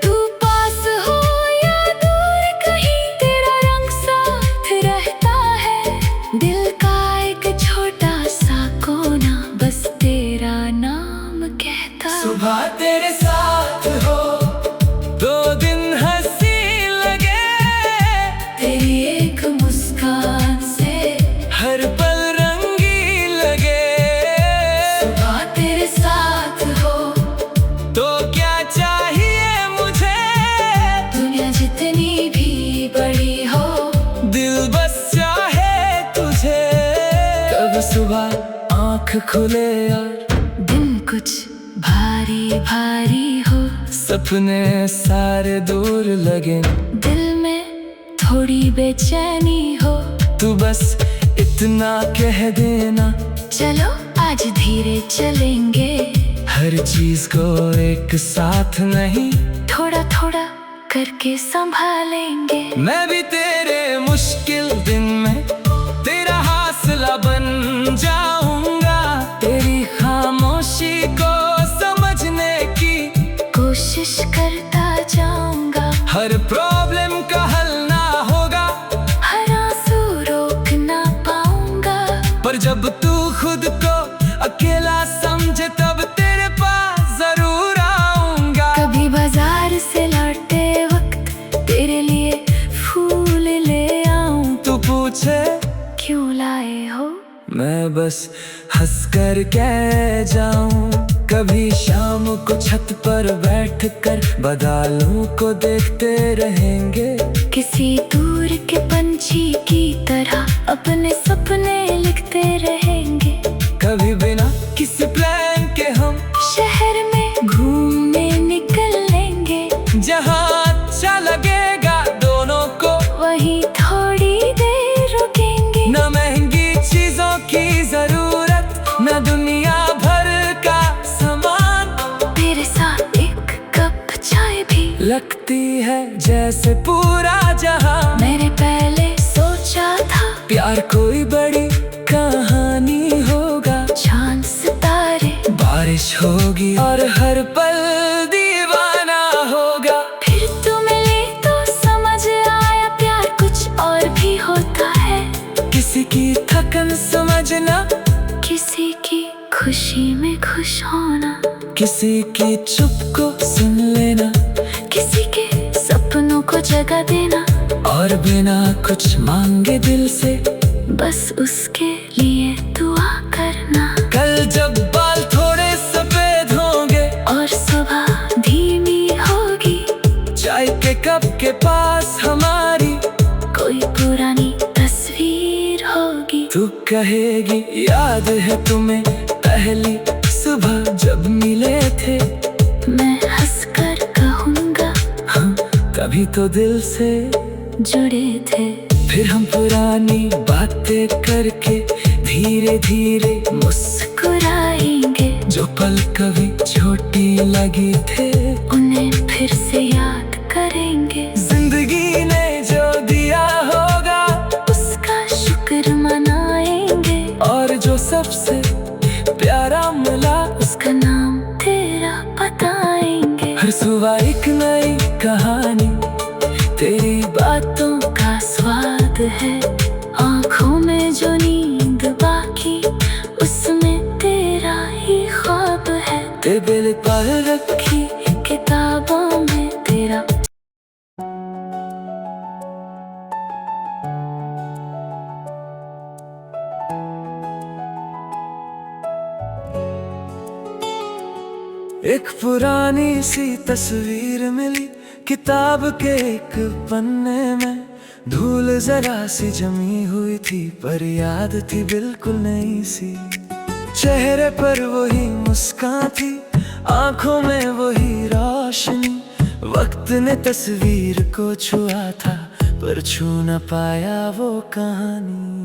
तू पास हो या दूर कहीं, तेरा रंग साथ रहता है, दिल का एक छोटा सा कोना बस तेरा नाम कहता। सुबह तेरे साथ हो दो दिन हंसी लगे, तेरी एक मुस्कान से हर पल रंगीन लगे। सुबह तेरे साथ हो तो क्या चाहिए मुझे, दुनिया जितनी भी बड़ी हो, दिल बस चाहे तुझे। कब सुबह आँख खुले यार, दिन कुछ भारी भारी हो, सपने सारे दूर लगे, दिल में थोड़ी बेचैनी हो, तू बस इतना कह देना, चलो आज धीरे चलेंगे, हर चीज को एक साथ नहीं, थोड़ा थोड़ा करके संभालेंगे। मैं भी तेरे मुश्किल दिन में तेरा हौसला बन जाऊंगा। तेरी खामोशी को समझने की कोशिश करता जाऊंगा। हर प्रॉब्लम का हल ना होगा, हर आंसू रोक ना पाऊंगा। पर जब तू खुद को अकेला समझे तब तेरे पास जरूर आऊंगा। कभी बाजार से लौटते वक्त तेरे लिए फूल ले आऊं। तू पूछे क्यों लाए हो, मैं बस हंस कर कह जाऊं। कभी शाम को छत पर बैठकर बादलों को देखते रहेंगे। किसी दूर के पंछी की तरह अपने सपने लिखते रहेंगे। कभी बिना किसी प्लान के हम शहर में घूमने निकल लेंगे। जहाँ अच्छा लगेगा दोनों को वहीं थोड़ी देर रुकेंगे। न महंगी चीजों की जरूरत, न दुनिया भर का सामान। तेरे साथ एक कप चाय भी लगती है जैसे पूरा जहां। मैंने पहले सोचा था प्यार कोई बड़ी कहानी होगा। चांद सितारे बारिश होगी और हर पल दीवाना होगा। फिर तू मिली तो समझ आया प्यार कुछ और भी होता है। किसी की थकन समझना, किसी की खुशी में खुश होना। किसी की चुप को सुन लेना, किसी के सपनों को जगह देना। और बिना कुछ मांगे दिल से बस उसके लिए दुआ करना। कल जब बाल थोड़े सफेद होंगे और सुबह धीमी होगी, चाय के कप के पास हमारी कोई पुरानी तस्वीर होगी। तू कहेगी याद है तुम्हें पहली सुबह जब मिले थे। मैं हंसकर कहूँगा हाँ, तभी तो दिल से जुड़े थे। फिर हम पुरानी बातें करके धीरे धीरे मुस्कुराएंगे। जो पल कभी छोटी लगी थे उन्हें फिर से याद करेंगे। जिंदगी ने जो दिया होगा उसका शुक्र मनाएंगे। और जो सबसे प्यारा मिला उसका नाम तेरा बताएंगे। हर सुबह एक नई कहानी, तेरी बातों का स्वाद है। आँखों में जो नींद बाकी उसमें तेरा ही ख्वाब है। टेबल पर रखी किताबों में तेरा। एक पुरानी सी तस्वीर मिली किताब के एक पन्ने में। धूल जरा सी जमी हुई थी पर याद थी बिल्कुल नई सी। चेहरे पर वही मुस्कान थी, आंखों में वही रोशनी। वक्त ने तस्वीर को छुआ था पर छू न पाया वो कहानी।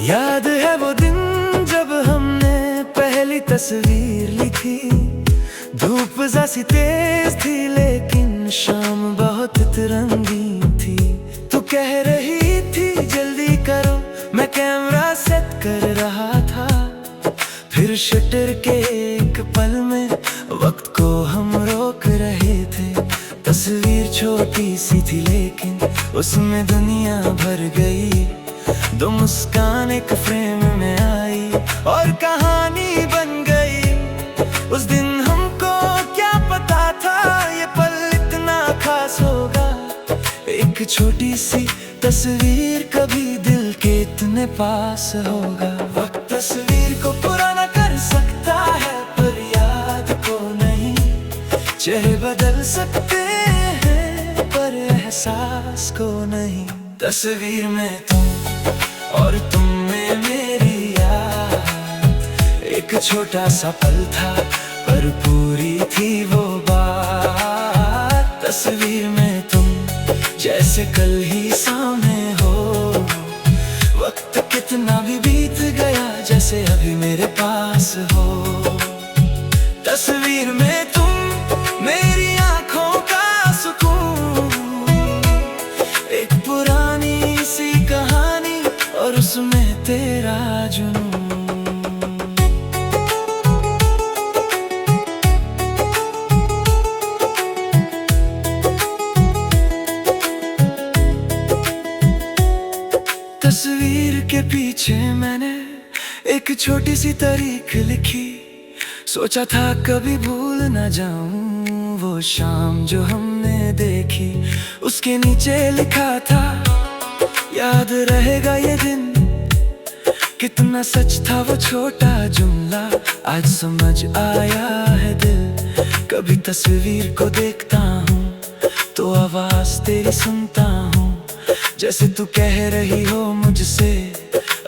याद है वो दिन जब हमने पहली तस्वीर ली थी। धूप जैसी तेज थी लेकिन शाम बहुत रंगीन थी। तू कह रही थी जल्दी करो, मैं कैमरा सेट कर रहा था। फिर शटर के एक पल में वक्त को हम रोक रहे थे। तस्वीर छोटी सी थी लेकिन उसमें दुनिया भर गई। दो मुस्कान एक फ्रेम में आई और कहानी बन गई। उस दिन हमको क्या पता था ये पल इतना खास होगा। एक छोटी सी तस्वीर कभी दिल के इतने पास होगा। वक्त तस्वीर को पुराना कर सकता है पर याद को नहीं। चेहरे बदल सकते हैं पर एहसास को नहीं। तस्वीर में तुम और तुम में मेरी याद, एक छोटा सा पल था पर पूरी थी वो बात। जैसे कल ही सामने हो। वक्त कितना भी बीत गया जैसे अभी मेरे पास हो। तस्वीर में तुम मेरी आंखों का सुकून, एक पुरानी सी कहानी और उसमें तेरा जुनून। तस्वीर के पीछे मैंने एक छोटी सी तारीख लिखी, सोचा था कभी भूल न जाऊं वो शाम जो हमने देखी। उसके नीचे लिखा था याद रहेगा ये दिन, कितना सच था वो छोटा जुमला, आज समझ आया है दिल। कभी तस्वीर को देखता हूँ तो आवाज तेरी सुनता हूँ, जैसे तू कह रही हो मुझसे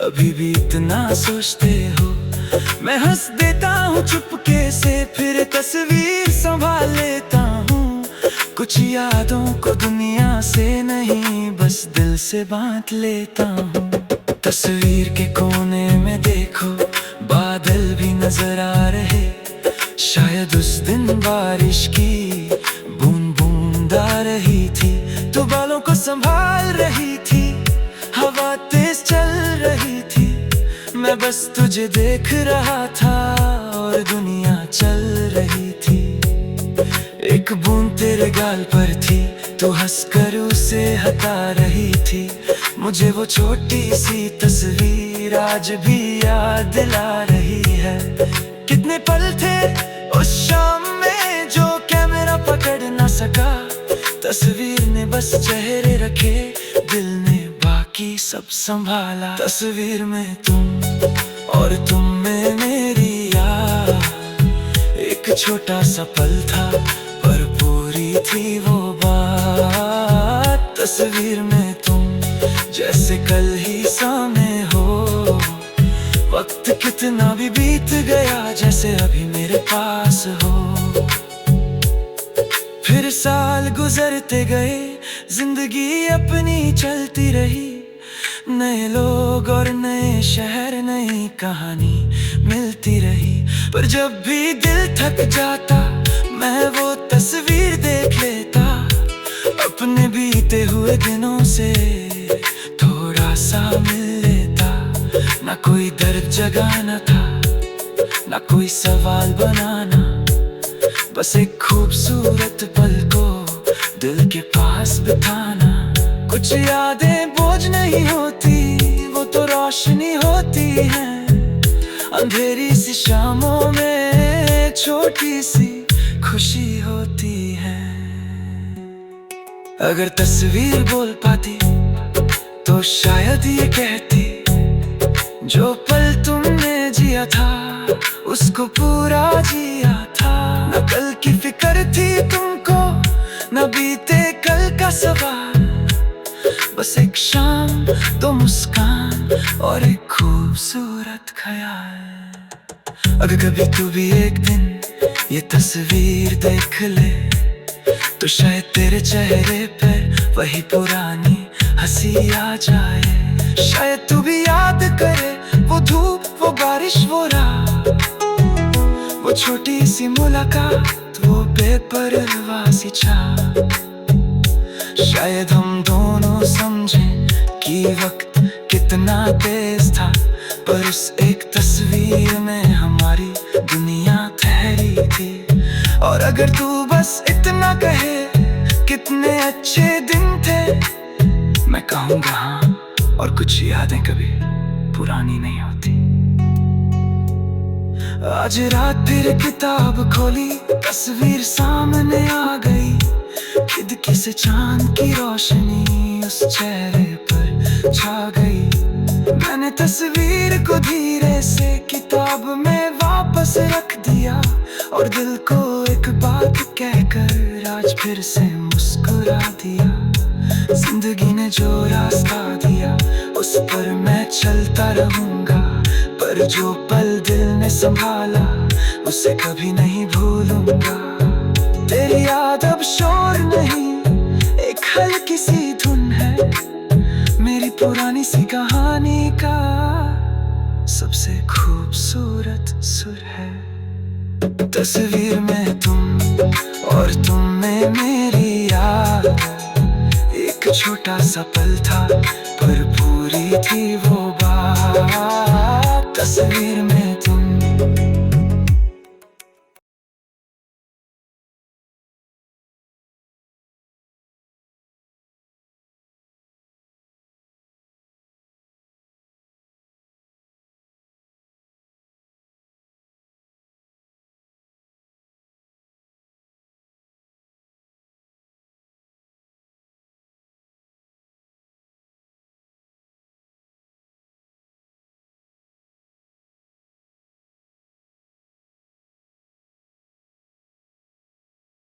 अभी भी इतना सोचते हो। मैं हंस देता हूँ चुपके से, फिर तस्वीर संभाल लेता हूँ। कुछ यादों को दुनिया से नहीं बस दिल से बांट लेता हूँ। तस्वीर के कोने में देखो बादल भी नजर आ रहे, शायद उस दिन बारिश की बूंद बूंद आ रही थी। तू बालों को संभाल रही थी, हवा तेज चल रही थी, मैं बस तुझे देख रहा था और दुनिया चल रही थी। एक बूंद तेरे गाल पर थी, तू हंसकर उसे हटा रही थी। मुझे वो छोटी सी तस्वीर आज भी याद दिला रही है। कितने पल थे उस शाम में जो कैमरा पकड़ ना सका, तस्वीर ने बस चेहरे रखे, दिल ने बाकी सब संभाला। तस्वीर में तुम और तुम में मेरी याद, एक छोटा सा पल था पर पूरी थी वो बात। तस्वीर में तुम जैसे कल ही सामने हो। वक्त कितना भी बीत गया जैसे अभी मेरे पास हो। फिर साल गुजरते गए, जिंदगी अपनी चलती रही। नए लोग और नए शहर, नई कहानी मिलती रही। पर जब भी दिल थक जाता मैं वो तस्वीर देख लेता, अपने बीते हुए दिनों से थोड़ा सा मिल लेता। ना कोई दर्द जगाना था, ना कोई सवाल बनाना, बस एक खूबसूरत पल को दिल के पास बिठाना। कुछ यादें बोझ नहीं होती, वो तो रोशनी होती है। अंधेरी सी शामों में छोटी सी खुशी होती है। अगर तस्वीर बोल पाती तो शायद ये कहती, जो पल तुमने जिया था उसको पूरा जिया था। न कल की फिक्र थी तुमको, न बीते कल का सवाल, बस एक शाम, दो मुस्कान और एक खूबसूरत ख्याल। अगर कभी तू भी एक दिन ये तस्वीर देख ले तो शायद तेरे चेहरे पर वही पुरानी हंसी आ जाए। शायद तू भी याद करे वो धूप, वो बारिश, वो रात, वो छोटी सी मुलाकात, वो बेपरवाह सी चाह। शायद हम दोनों समझें कि वक्त कितना तेज था, पर उस एक तस्वीर में हमारी दुनिया ठहरी थी। और अगर तू बस इतना कहे कितने अच्छे दिन थे, मैं कहूँगा हाँ, और कुछ यादें कभी पुरानी नहीं होती। आज रात फिर किताब खोली, तस्वीर सामने आ गई। खिड़की से चांद की रोशनी उस चेहरे पर छा गई। मैंने तस्वीर को धीरे से किताब में वापस रख दिया और दिल को एक बात कहकर आज फिर से मुस्कुरा दिया। जिंदगी ने जो रास्ता दिया उस पर मैं चलता रहूंगा, पर जो पल दिल ने संभाला उसे कभी नहीं भूलूंगा। तेरी याद अब शोर नहीं, एक हल्की सी धुन सी कहानी का सबसे खूबसूरत सुर है। तस्वीर में तुम और तुम में मेरी याद, एक छोटा सा पल था पर पूरी थी वो बात। तस्वीर में